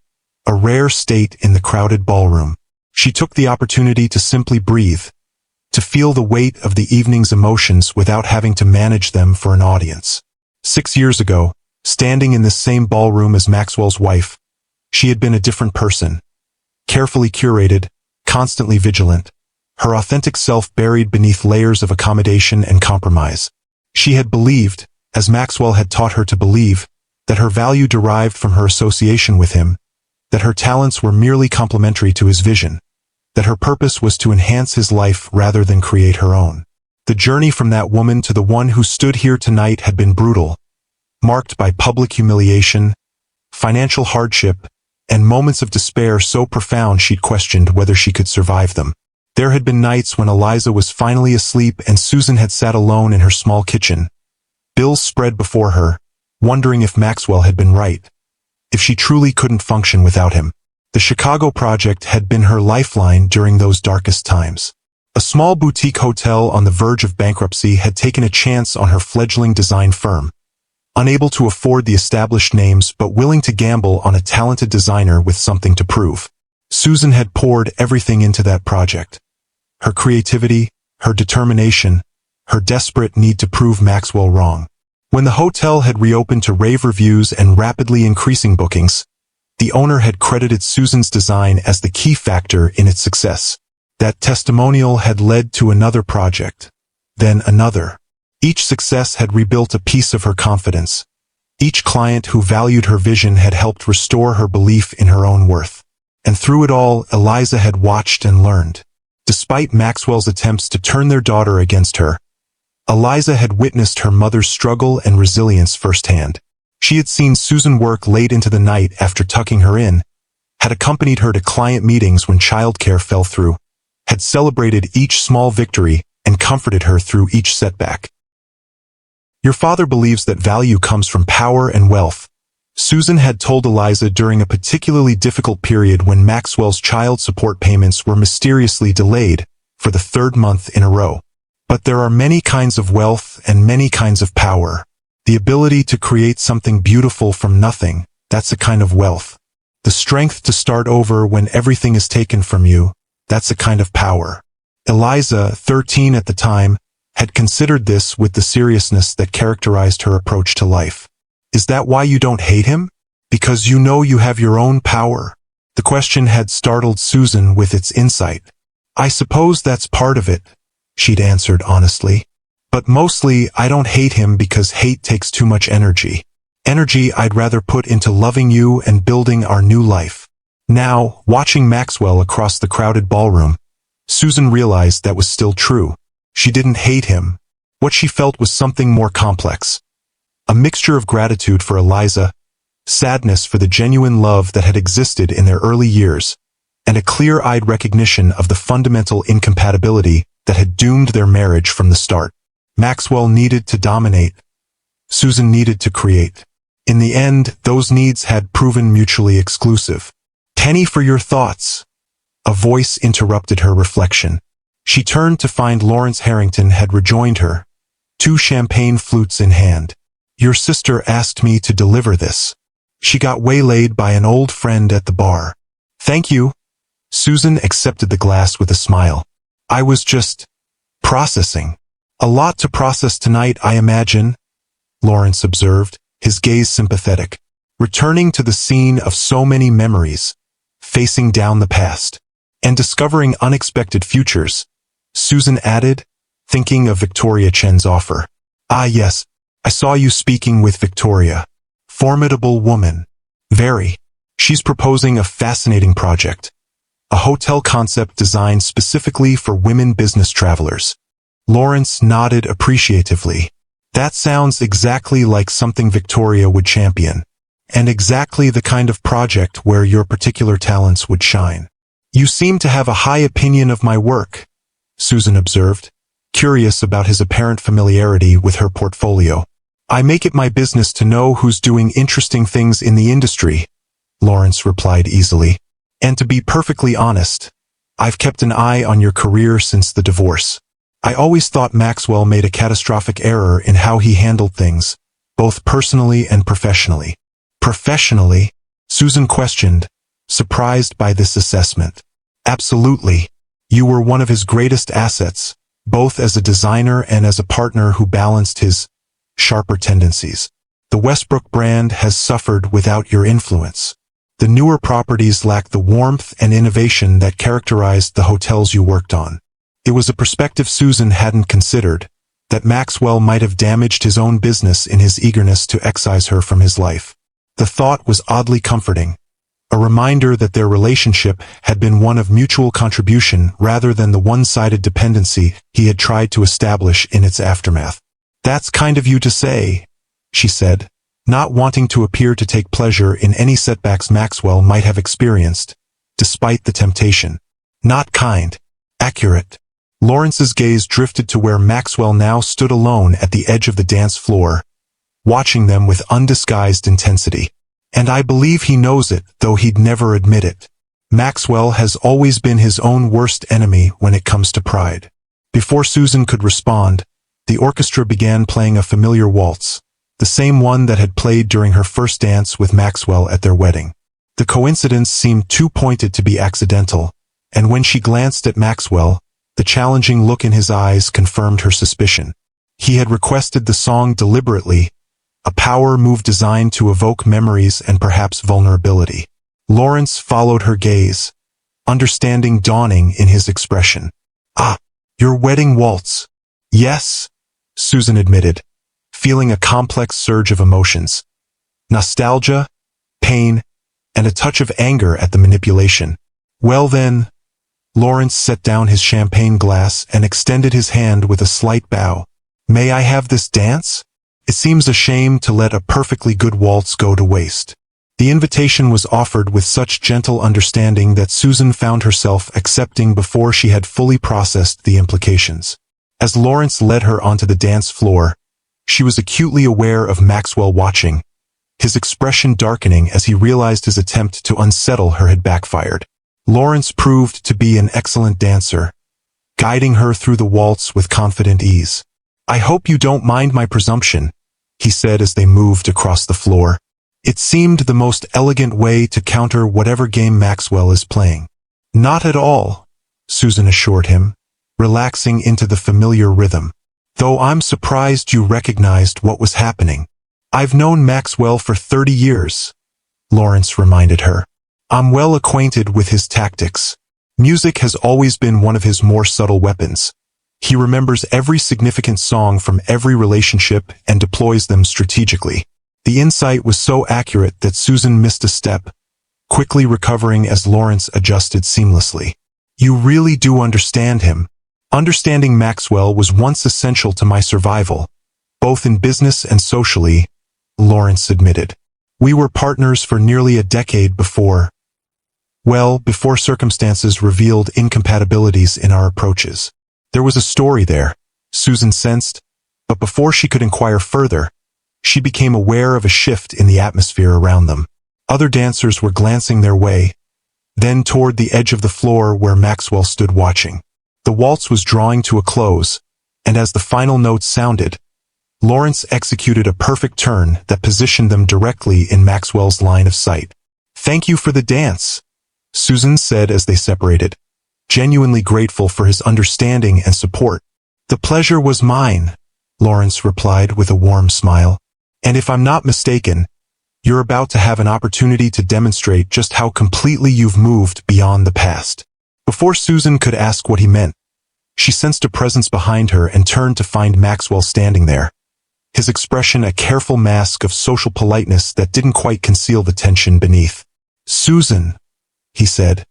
a rare state in the crowded ballroom. She took the opportunity to simply breathe, to feel the weight of the evening's emotions without having to manage them for an audience. 6 years ago, standing in this same ballroom as Maxwell's wife, she had been a different person. Carefully curated, constantly vigilant, her authentic self buried beneath layers of accommodation and compromise. She had believed, as Maxwell had taught her to believe, that her value derived from her association with him, that her talents were merely complementary to his vision, that her purpose was to enhance his life rather than create her own. The journey from that woman to the one who stood here tonight had been brutal, marked by public humiliation, financial hardship, and moments of despair so profound she'd questioned whether she could survive them. There had been nights when Eliza was finally asleep and Susan had sat alone in her small kitchen, bills spread before her, wondering if Maxwell had been right, if she truly couldn't function without him. The Chicago project had been her lifeline during those darkest times. A small boutique hotel on the verge of bankruptcy had taken a chance on her fledgling design firm, unable to afford the established names but willing to gamble on a talented designer with something to prove. Susan had poured everything into that project. Her creativity, her determination, her desperate need to prove Maxwell wrong. When the hotel had reopened to rave reviews and rapidly increasing bookings, the owner had credited Susan's design as the key factor in its success. That testimonial had led to another project, then another. Each success had rebuilt a piece of her confidence. Each client who valued her vision had helped restore her belief in her own worth. And through it all, Eliza had watched and learned. Despite Maxwell's attempts to turn their daughter against her, Eliza had witnessed her mother's struggle and resilience firsthand. She had seen Susan work late into the night after tucking her in, had accompanied her to client meetings when childcare fell through, had celebrated each small victory and comforted her through each setback. Your father believes that value comes from power and wealth, Susan had told Eliza during a particularly difficult period when Maxwell's child support payments were mysteriously delayed for the 3rd month in a row. But there are many kinds of wealth and many kinds of power. The ability to create something beautiful from nothing, that's a kind of wealth. The strength to start over when everything is taken from you, that's a kind of power. Eliza, 13 at the time, had considered this with the seriousness that characterized her approach to life. Is that why you don't hate him? Because you know you have your own power? The question had startled Susan with its insight. I suppose that's part of it, she'd answered honestly. But mostly, I don't hate him because hate takes too much energy. Energy I'd rather put into loving you and building our new life. Now, watching Maxwell across the crowded ballroom, Susan realized that was still true. She didn't hate him. What she felt was something more complex. A mixture of gratitude for Eliza, sadness for the genuine love that had existed in their early years, and a clear-eyed recognition of the fundamental incompatibility that had doomed their marriage from the start. Maxwell needed to dominate. Susan needed to create. In the end, those needs had proven mutually exclusive. "Penny for your thoughts." A voice interrupted her reflection. She turned to find Lawrence Harrington had rejoined her, 2 champagne flutes in hand. "Your sister asked me to deliver this. She got waylaid by an old friend at the bar." "Thank you." Susan accepted the glass with a smile. "I was just processing." "A lot to process tonight, I imagine," Lawrence observed, his gaze sympathetic. "Returning to the scene of so many memories, facing down the past, and discovering unexpected futures," Susan added, thinking of Victoria Chen's offer. "Ah yes, I saw you speaking with Victoria. Formidable woman. Very. She's proposing a fascinating project. A hotel concept designed specifically for women business travelers." Lawrence nodded appreciatively. "That sounds exactly like something Victoria would champion, and exactly the kind of project where your particular talents would shine." "You seem to have a high opinion of my work," Susan observed, curious about his apparent familiarity with her portfolio. "I make it my business to know who's doing interesting things in the industry," Lawrence replied easily. "And to be perfectly honest, I've kept an eye on your career since the divorce. I always thought Maxwell made a catastrophic error in how he handled things, both personally and professionally." "Professionally?" Susan questioned, surprised by this assessment. Absolutely. You were one of his greatest assets, both as a designer and as a partner who balanced his sharper tendencies. The Westbrook brand has suffered without your influence. The newer properties lack the warmth and innovation that characterized the hotels you worked on. It was a perspective Susan hadn't considered, that Maxwell might have damaged his own business in his eagerness to excise her from his life. The thought was oddly comforting, a reminder that their relationship had been one of mutual contribution rather than the one-sided dependency he had tried to establish in its aftermath. "That's kind of you to say," she said, not wanting to appear to take pleasure in any setbacks Maxwell might have experienced, despite the temptation. "Not kind. Accurate." Lawrence's gaze drifted to where Maxwell now stood alone at the edge of the dance floor, watching them with undisguised intensity. "And I believe he knows it, though he'd never admit it. Maxwell has always been his own worst enemy when it comes to pride." Before Susan could respond, the orchestra began playing a familiar waltz, the same one that had played during her first dance with Maxwell at their wedding. The coincidence seemed too pointed to be accidental, and when she glanced at Maxwell, the challenging look in his eyes confirmed her suspicion. He had requested the song deliberately, a power move designed to evoke memories and perhaps vulnerability. Lawrence followed her gaze, understanding dawning in his expression. "Ah, your wedding waltz." "Yes," Susan admitted, feeling a complex surge of emotions. Nostalgia, pain, and a touch of anger at the manipulation. "Well then," Lawrence set down his champagne glass and extended his hand with a slight bow. "May I have this dance? It seems a shame to let a perfectly good waltz go to waste." The invitation was offered with such gentle understanding that Susan found herself accepting before she had fully processed the implications. As Lawrence led her onto the dance floor, she was acutely aware of Maxwell watching, his expression darkening as he realized his attempt to unsettle her had backfired. Lawrence proved to be an excellent dancer, guiding her through the waltz with confident ease. "I hope you don't mind my presumption," he said as they moved across the floor. It seemed the most elegant way to counter whatever game Maxwell is playing. "Not at all," Susan assured him, relaxing into the familiar rhythm. "Though I'm surprised you recognized what was happening." "I've known Maxwell for 30 years, Lawrence reminded her. "I'm well acquainted with his tactics. Music has always been one of his more subtle weapons. He remembers every significant song from every relationship and deploys them strategically." The insight was so accurate that Susan missed a step, quickly recovering as Lawrence adjusted seamlessly. "You really do understand him." "Understanding Maxwell was once essential to my survival, both in business and socially," Lawrence admitted. "We were partners for nearly a decade before circumstances revealed incompatibilities in our approaches." There was a story there, Susan sensed, but before she could inquire further, she became aware of a shift in the atmosphere around them. Other dancers were glancing their way, then toward the edge of the floor where Maxwell stood watching. The waltz was drawing to a close, and as the final notes sounded, Lawrence executed a perfect turn that positioned them directly in Maxwell's line of sight. "Thank you for the dance," Susan said as they separated, genuinely grateful for his understanding and support. "The pleasure was mine," Lawrence replied with a warm smile. "And if I'm not mistaken, you're about to have an opportunity to demonstrate just how completely you've moved beyond the past." Before Susan could ask what he meant, she sensed a presence behind her and turned to find Maxwell standing there, his expression a careful mask of social politeness that didn't quite conceal the tension beneath. "Susan," he said,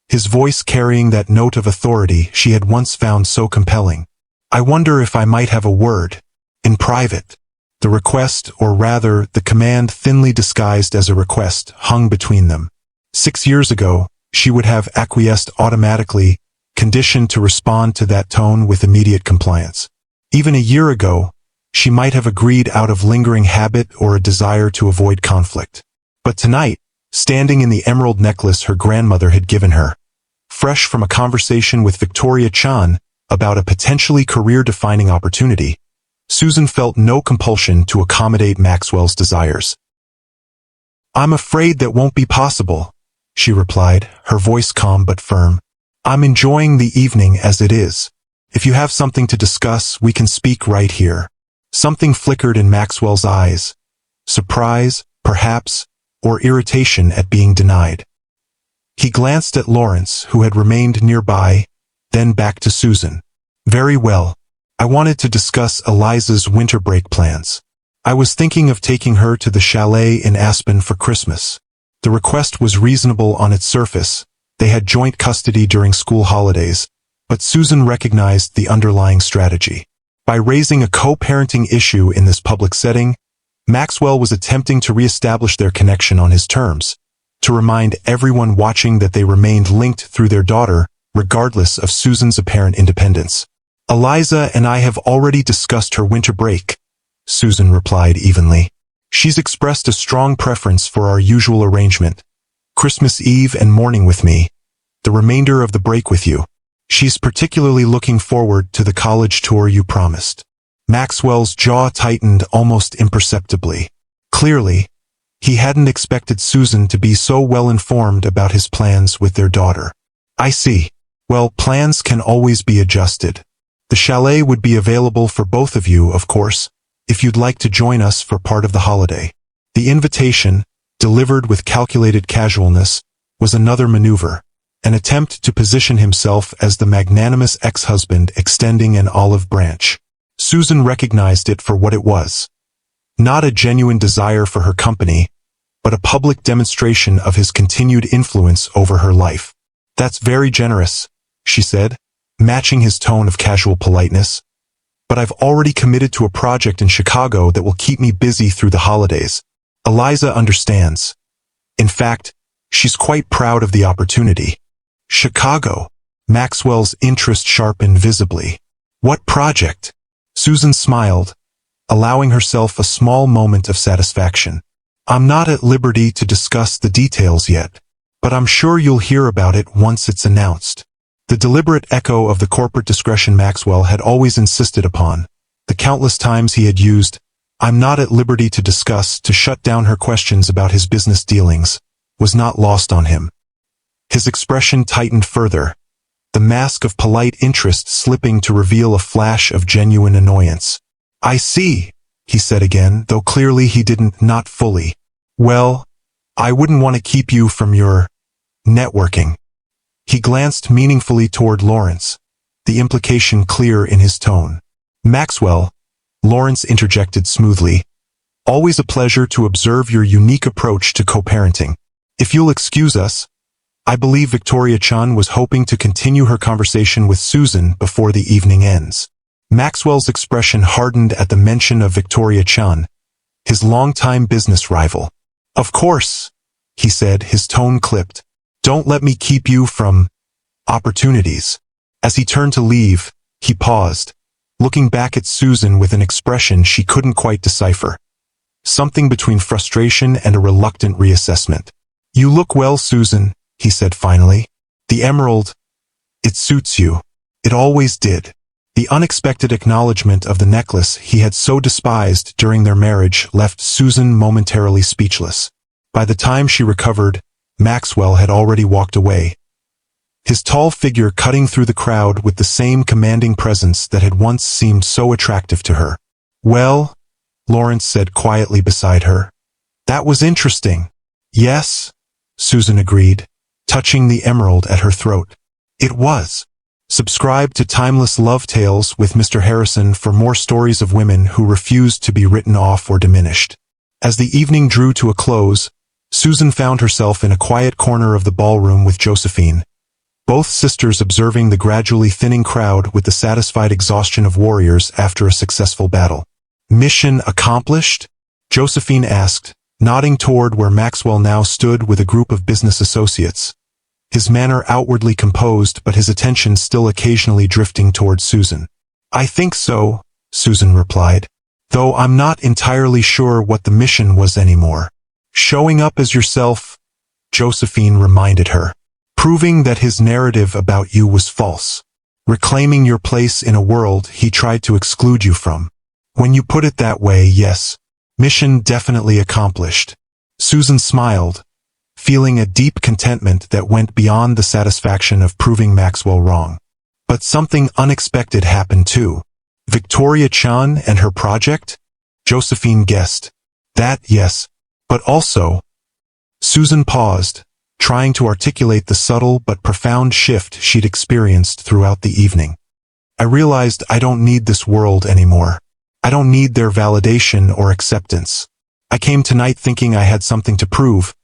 his voice carrying that note of authority she had once found so compelling. "I wonder if I might have a word, in private." The request, or rather, the command thinly disguised as a request, hung between them. 6 years ago, she would have acquiesced automatically, conditioned to respond to that tone with immediate compliance. Even a year ago, she might have agreed out of lingering habit or a desire to avoid conflict. But tonight, standing in the emerald necklace her grandmother had given her, fresh from a conversation with Victoria Chan about a potentially career-defining opportunity, Susan felt no compulsion to accommodate Maxwell's desires. "I'm afraid that won't be possible," she replied, her voice calm but firm. I'm enjoying the evening as it is. If you have something to discuss, we can speak right here. Something flickered in Maxwell's eyes. Surprise, perhaps, or irritation at being denied. He glanced at Lawrence, who had remained nearby, then back to Susan. Very well. I wanted to discuss Eliza's winter break plans. I was thinking of taking her to the chalet in Aspen for Christmas. The request was reasonable on its surface. They had joint custody during school holidays, but Susan recognized the underlying strategy. By raising a co-parenting issue in this public setting, Maxwell was attempting to reestablish their connection on his terms, to remind everyone watching that they remained linked through their daughter, regardless of Susan's apparent independence. Eliza and I have already discussed her winter break, Susan replied evenly. She's expressed a strong preference for our usual arrangement. Christmas Eve and morning with me, the remainder of the break with you. She's particularly looking forward to the college tour you promised. Maxwell's jaw tightened almost imperceptibly. Clearly, he hadn't expected Susan to be so well informed about his plans with their daughter. I see. Well, plans can always be adjusted. The chalet would be available for both of you, of course, if you'd like to join us for part of the holiday. The invitation, delivered with calculated casualness, was another maneuver, an attempt to position himself as the magnanimous ex-husband extending an olive branch. Susan recognized it for what it was. Not a genuine desire for her company, but a public demonstration of his continued influence over her life. That's very generous, she said, matching his tone of casual politeness. But I've already committed to a project in Chicago that will keep me busy through the holidays. Eliza understands. In fact, she's quite proud of the opportunity. Chicago. Maxwell's interest sharpened visibly. What project? Susan smiled, allowing herself a small moment of satisfaction. I'm not at liberty to discuss the details yet, but I'm sure you'll hear about it once it's announced. The deliberate echo of the corporate discretion Maxwell had always insisted upon, the countless times he had used, "I'm not at liberty to discuss" to shut down her questions about his business dealings, was not lost on him. His expression tightened further, the mask of polite interest slipping to reveal a flash of genuine annoyance. I see, he said again, though clearly he didn't, not fully. Well, I wouldn't want to keep you from your networking. He glanced meaningfully toward Lawrence, the implication clear in his tone. Maxwell, Lawrence interjected smoothly, always a pleasure to observe your unique approach to co-parenting. If you'll excuse us, I believe Victoria Chun was hoping to continue her conversation with Susan before the evening ends. Maxwell's expression hardened at the mention of Victoria Chun, his longtime business rival. Of course, he said, his tone clipped. Don't let me keep you from opportunities. As he turned to leave, he paused, looking back at Susan with an expression she couldn't quite decipher. Something between frustration and a reluctant reassessment. You look well, Susan, he said finally. The emerald, it suits you. It always did. The unexpected acknowledgement of the necklace he had so despised during their marriage left Susan momentarily speechless. By the time she recovered, Maxwell had already walked away, his tall figure cutting through the crowd with the same commanding presence that had once seemed so attractive to her. Well, Lawrence said quietly beside her. That was interesting. Yes, Susan agreed, touching the emerald at her throat. It was. Subscribe to Timeless Love Tales with Mr. Harrison for more stories of women who refused to be written off or diminished. As the evening drew to a close, Susan found herself in a quiet corner of the ballroom with Josephine, both sisters observing the gradually thinning crowd with the satisfied exhaustion of warriors after a successful battle. Mission accomplished? Josephine asked, nodding toward where Maxwell now stood with a group of business associates, his manner outwardly composed but his attention still occasionally drifting toward Susan. I think so, Susan replied, though I'm not entirely sure what the mission was anymore. Showing up as yourself, Josephine reminded her. Proving that his narrative about you was false. Reclaiming your place in a world he tried to exclude you from. When you put it that way, yes. Mission definitely accomplished. Susan smiled, feeling a deep contentment that went beyond the satisfaction of proving Maxwell wrong. But something unexpected happened too. Victoria Chan and her project? Josephine guessed. That, yes. But also... Susan paused, trying to articulate the subtle but profound shift she'd experienced throughout the evening. I realized I don't need this world anymore. I don't need their validation or acceptance. I came tonight thinking I had something to prove,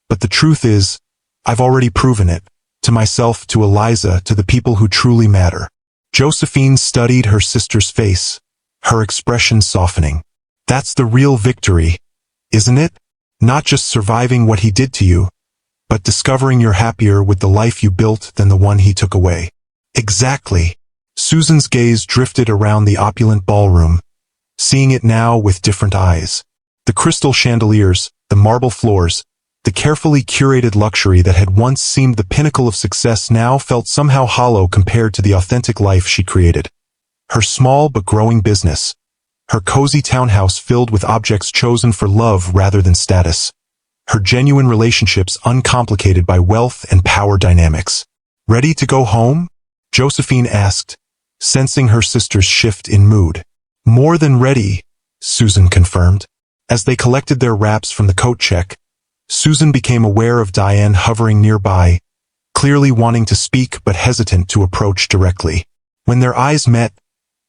but the truth is, I've already proven it. To myself, to Eliza, to the people who truly matter. Josephine studied her sister's face, her expression softening. That's the real victory, isn't it? Not just surviving what he did to you, but discovering you're happier with the life you built than the one he took away. Exactly. Susan's gaze drifted around the opulent ballroom, seeing it now with different eyes. The crystal chandeliers, the marble floors, the carefully curated luxury that had once seemed the pinnacle of success now felt somehow hollow compared to the authentic life she created. Her small but growing business, her cozy townhouse filled with objects chosen for love rather than status, her genuine relationships uncomplicated by wealth and power dynamics. Ready to go home? Josephine asked, sensing her sister's shift in mood. More than ready, Susan confirmed. As they collected their wraps from the coat check, Susan became aware of Diane hovering nearby, clearly wanting to speak but hesitant to approach directly. When their eyes met,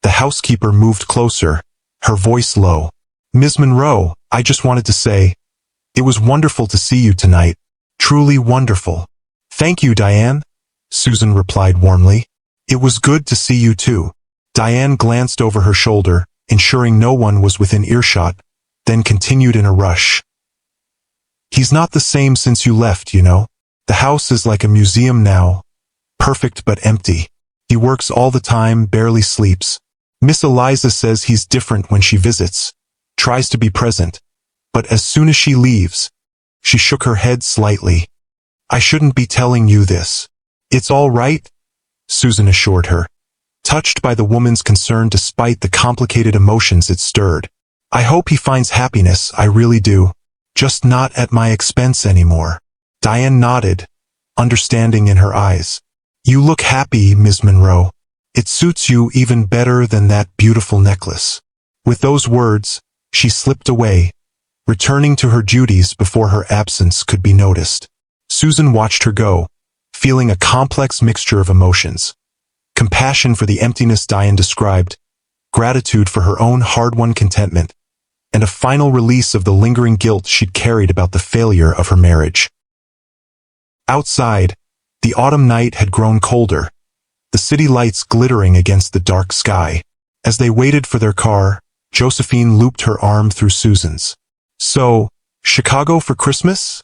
the housekeeper moved closer, her voice low. Ms. Monroe, I just wanted to say, it was wonderful to see you tonight. Truly wonderful. Thank you, Diane, Susan replied warmly. It was good to see you too. Diane glanced over her shoulder, ensuring no one was within earshot, then continued in a rush. He's not the same since you left, you know. The house is like a museum now. Perfect but empty. He works all the time, barely sleeps. Miss Eliza says he's different when she visits, tries to be present. But as soon as she leaves, she shook her head slightly. I shouldn't be telling you this. It's all right, Susan assured her, touched by the woman's concern despite the complicated emotions it stirred. I hope he finds happiness, I really do. Just not at my expense anymore. Diane nodded, understanding in her eyes. You look happy, Ms. Monroe. It suits you even better than that beautiful necklace. With those words, she slipped away, returning to her duties before her absence could be noticed. Susan watched her go, feeling a complex mixture of emotions. Compassion for the emptiness Diane described, gratitude for her own hard-won contentment, and a final release of the lingering guilt she'd carried about the failure of her marriage. Outside, the autumn night had grown colder, the city lights glittering against the dark sky. As they waited for their car, Josephine looped her arm through Susan's. So, Chicago for Christmas?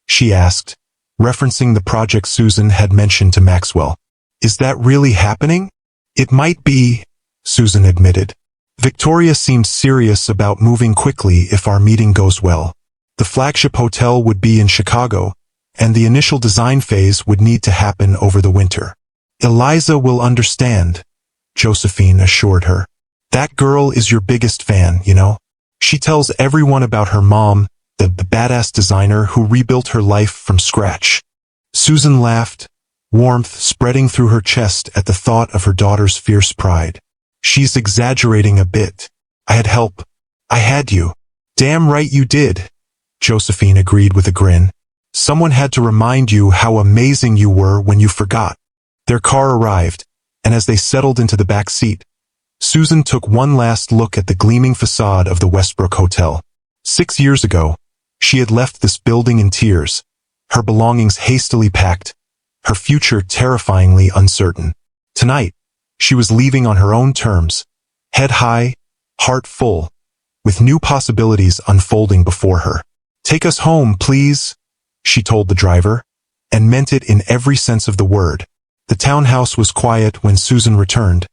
She asked, referencing the project Susan had mentioned to Maxwell. Is that really happening? It might be, Susan admitted. Victoria seemed serious about moving quickly if our meeting goes well. The flagship hotel would be in Chicago, and the initial design phase would need to happen over the winter. Eliza will understand, Josephine assured her. That girl is your biggest fan, you know. She tells everyone about her mom, the badass designer who rebuilt her life from scratch. Susan laughed, warmth spreading through her chest at the thought of her daughter's fierce pride. She's exaggerating a bit. I had help. I had you. Damn right you did, Josephine agreed with a grin. Someone had to remind you how amazing you were when you forgot. Their car arrived, and as they settled into the back seat, Susan took one last look at the gleaming facade of the Westbrook Hotel. 6 years ago, she had left this building in tears, her belongings hastily packed, her future terrifyingly uncertain. Tonight, she was leaving on her own terms, head high, heart full, with new possibilities unfolding before her. Take us home, please, she told the driver, and meant it in every sense of the word. The townhouse was quiet when Susan returned,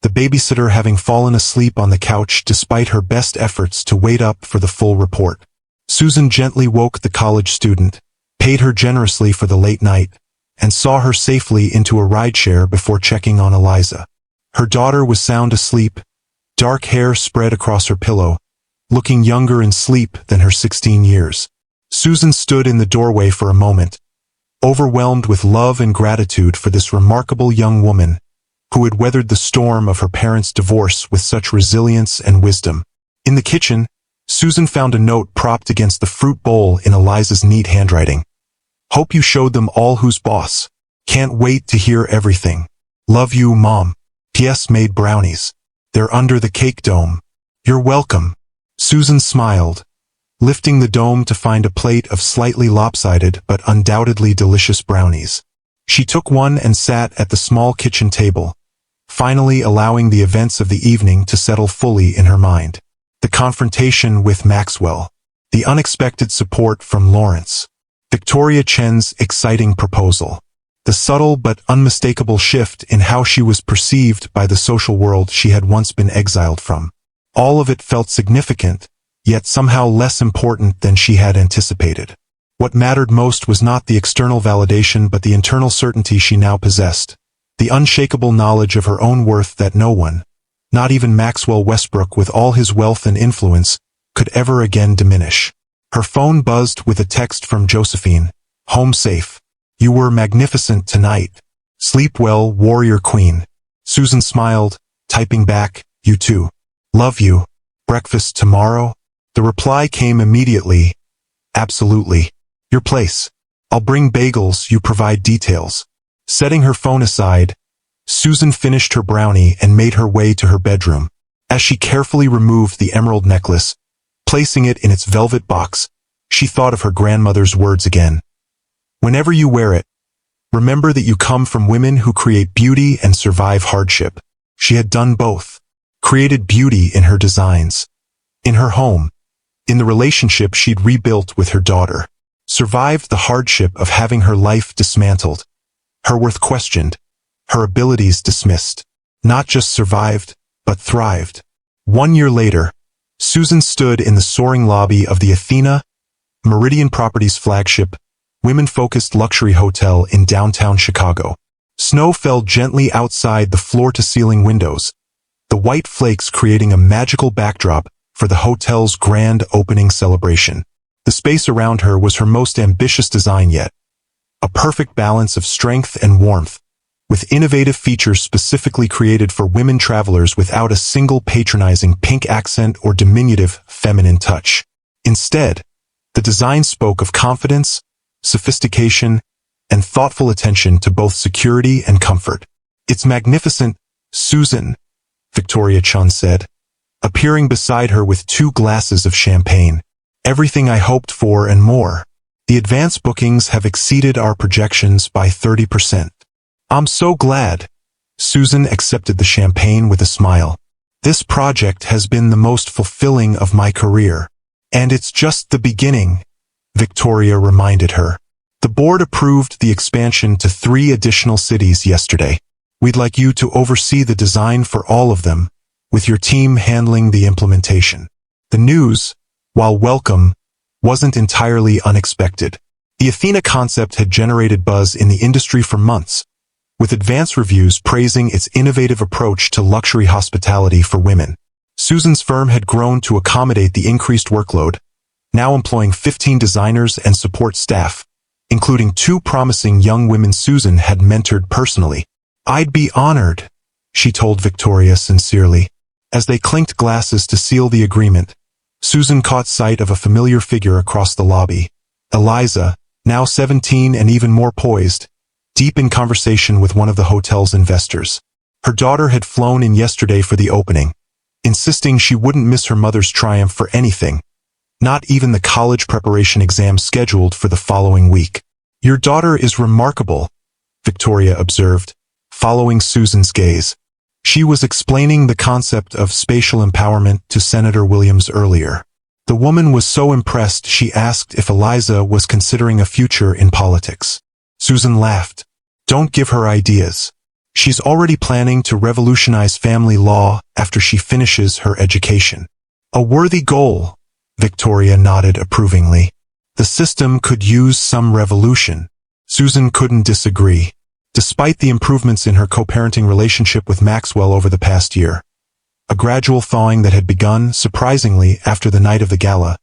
the babysitter having fallen asleep on the couch despite her best efforts to wait up for the full report. Susan gently woke the college student, paid her generously for the late night, and saw her safely into a rideshare before checking on Eliza. Her daughter was sound asleep, dark hair spread across her pillow, looking younger in sleep than her 16 years. Susan stood in the doorway for a moment, overwhelmed with love and gratitude for this remarkable young woman who had weathered the storm of her parents' divorce with such resilience and wisdom. In the kitchen, Susan found a note propped against the fruit bowl in Eliza's neat handwriting. Hope you showed them all who's boss. Can't wait to hear everything. Love you, Mom. P.S. made brownies. They're under the cake dome. You're welcome. Susan smiled, lifting the dome to find a plate of slightly lopsided but undoubtedly delicious brownies. She took one and sat at the small kitchen table, finally allowing the events of the evening to settle fully in her mind. The confrontation with Maxwell, the unexpected support from Lawrence, Victoria Chen's exciting proposal, the subtle but unmistakable shift in how she was perceived by the social world she had once been exiled from. All of it felt significant, yet somehow less important than she had anticipated. What mattered most was not the external validation but the internal certainty she now possessed, the unshakable knowledge of her own worth that no one, not even Maxwell Westbrook with all his wealth and influence, could ever again diminish. Her phone buzzed with a text from Josephine. Home safe. You were magnificent tonight. Sleep well, warrior queen. Susan smiled, typing back, you too. Love you. Breakfast tomorrow? The reply came immediately. Absolutely. Your place. I'll bring bagels, you provide details. Setting her phone aside, Susan finished her brownie and made her way to her bedroom. As she carefully removed the emerald necklace, placing it in its velvet box, she thought of her grandmother's words again. Whenever you wear it, remember that you come from women who create beauty and survive hardship. She had done both. Created beauty in her designs, in her home, in the relationship she'd rebuilt with her daughter. Survived the hardship of having her life dismantled, her worth questioned, her abilities dismissed. Not just survived, but thrived. 1 year later, Susan stood in the soaring lobby of the Athena, Meridian Properties flagship, women-focused luxury hotel in downtown Chicago. Snow fell gently outside the floor-to-ceiling windows, the white flakes creating a magical backdrop for the hotel's grand opening celebration. The space around her was her most ambitious design yet, a perfect balance of strength and warmth, with innovative features specifically created for women travelers without a single patronizing pink accent or diminutive feminine touch. Instead, the design spoke of confidence, sophistication, and thoughtful attention to both security and comfort. It's magnificent, Susan, Victoria Chen said, appearing beside her with 2 glasses of champagne. Everything I hoped for and more. The advance bookings have exceeded our projections by 30%. I'm so glad. Susan accepted the champagne with a smile. This project has been the most fulfilling of my career. And it's just the beginning, Victoria reminded her. The board approved the expansion to 3 additional cities yesterday. We'd like you to oversee the design for all of them, with your team handling the implementation. The news, while welcome, wasn't entirely unexpected. The Athena concept had generated buzz in the industry for months, with advance reviews praising its innovative approach to luxury hospitality for women. Susan's firm had grown to accommodate the increased workload, now employing 15 designers and support staff, including 2 promising young women Susan had mentored personally. I'd be honored, she told Victoria sincerely. As they clinked glasses to seal the agreement, Susan caught sight of a familiar figure across the lobby. Eliza, now 17 and even more poised, deep in conversation with one of the hotel's investors. Her daughter had flown in yesterday for the opening, insisting she wouldn't miss her mother's triumph for anything, not even the college preparation exam scheduled for the following week. Your daughter is remarkable, Victoria observed, following Susan's gaze. She was explaining the concept of spatial empowerment to Senator Williams earlier. The woman was so impressed she asked if Eliza was considering a future in politics. Susan laughed. Don't give her ideas. She's already planning to revolutionize family law after she finishes her education. A worthy goal, Victoria nodded approvingly. The system could use some revolution. Susan couldn't disagree. Despite the improvements in her co-parenting relationship with Maxwell over the past year, a gradual thawing that had begun, surprisingly, after the night of the gala,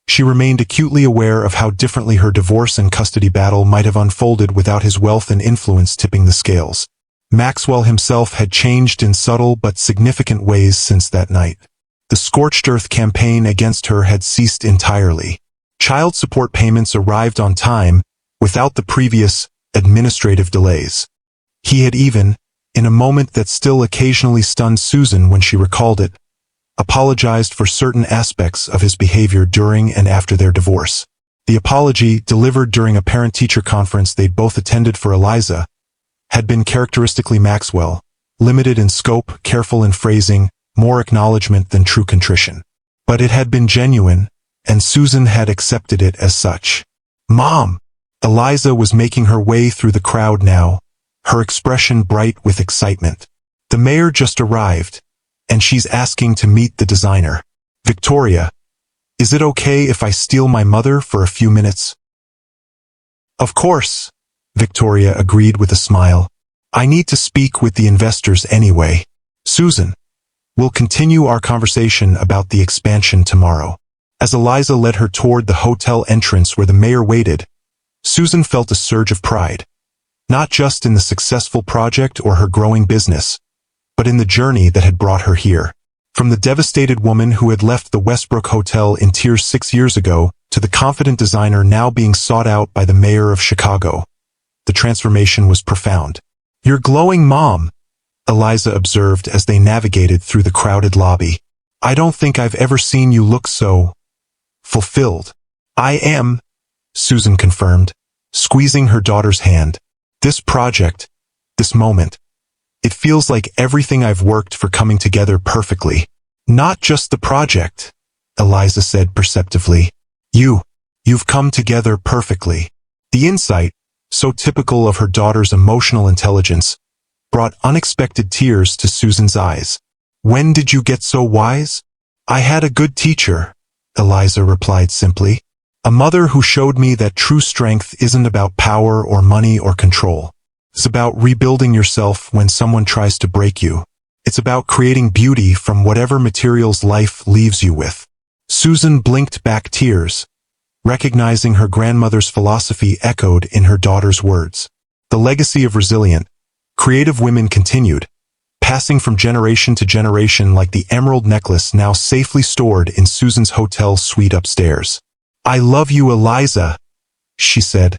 She remained acutely aware of how differently her divorce and custody battle might have unfolded without his wealth and influence tipping the scales. Maxwell himself had changed in subtle but significant ways since that night. The scorched earth campaign against her had ceased entirely. Child support payments arrived on time, without the previous administrative delays. He had even, in a moment that still occasionally stunned Susan when she recalled it, apologized for certain aspects of his behavior during and after their divorce. The apology, delivered during a parent-teacher conference they'd both attended for Eliza, had been characteristically Maxwell, limited in scope, careful in phrasing, more acknowledgement than true contrition. But it had been genuine, and Susan had accepted it as such. "Mom!" Eliza was making her way through the crowd now, her expression bright with excitement. "The mayor just arrived, and she's asking to meet the designer. Victoria, is it okay if I steal my mother for a few minutes?" "Of course," Victoria agreed with a smile. "I need to speak with the investors anyway. Susan, we'll continue our conversation about the expansion tomorrow." As Eliza led her toward the hotel entrance where the mayor waited, Susan felt a surge of pride, not just in the successful project or her growing business, but in the journey that had brought her here. From the devastated woman who had left the Westbrook Hotel in tears 6 years ago to the confident designer now being sought out by the mayor of Chicago, the transformation was profound. "You're glowing, Mom," Eliza observed as they navigated through the crowded lobby. "I don't think I've ever seen you look so fulfilled." "I am," Susan confirmed, squeezing her daughter's hand. "This project, this moment, it feels like everything I've worked for coming together perfectly." "Not just the project," Eliza said perceptively. You've come together perfectly." The insight, so typical of her daughter's emotional intelligence, brought unexpected tears to Susan's eyes. "When did you get so wise?" "I had a good teacher," Eliza replied simply. "A mother who showed me that true strength isn't about power or money or control. It's about rebuilding yourself when someone tries to break you. It's about creating beauty from whatever materials life leaves you with." Susan blinked back tears, recognizing her grandmother's philosophy echoed in her daughter's words. The legacy of resilient, creative women continued, passing from generation to generation like the emerald necklace now safely stored in Susan's hotel suite upstairs. "I love you, Eliza," she said,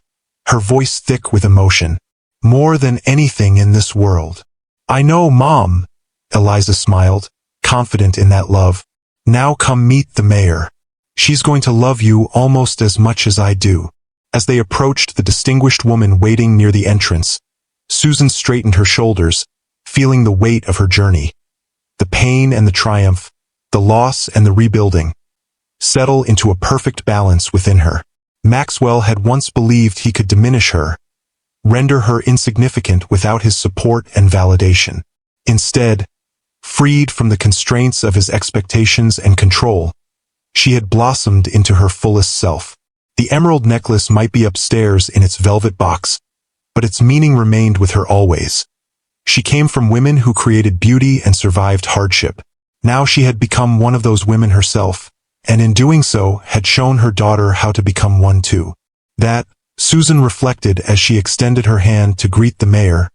her voice thick with emotion. "More than anything in this world." "I know, Mom," Eliza smiled, confident in that love. "Now come meet the mayor. She's going to love you almost as much as I do." As they approached the distinguished woman waiting near the entrance, Susan straightened her shoulders, feeling the weight of her journey. The pain and the triumph, the loss and the rebuilding, settle into a perfect balance within her. Maxwell had once believed he could diminish her, render her insignificant without his support and validation. Instead, freed from the constraints of his expectations and control, she had blossomed into her fullest self. The emerald necklace might be upstairs in its velvet box, but its meaning remained with her always. She came from women who created beauty and survived hardship. Now she had become one of those women herself, and in doing so had shown her daughter how to become one too. That, Susan reflected as she extended her hand to greet the mayor,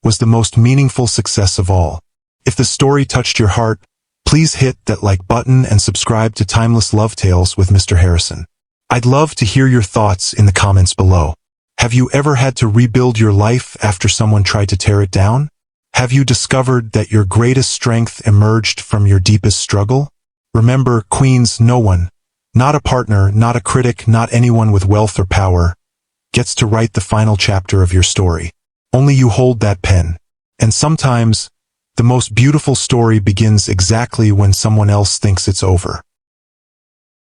was the most meaningful success of all. If the story touched your heart, please hit that like button and subscribe to Timeless Love Tales with Mr. Harrison. I'd love to hear your thoughts in the comments below. Have you ever had to rebuild your life after someone tried to tear it down? Have you discovered that your greatest strength emerged from your deepest struggle? Remember, queens, no one, not a partner, not a critic, not anyone with wealth or power, gets to write the final chapter of your story. Only you hold that pen. And sometimes, the most beautiful story begins exactly when someone else thinks it's over.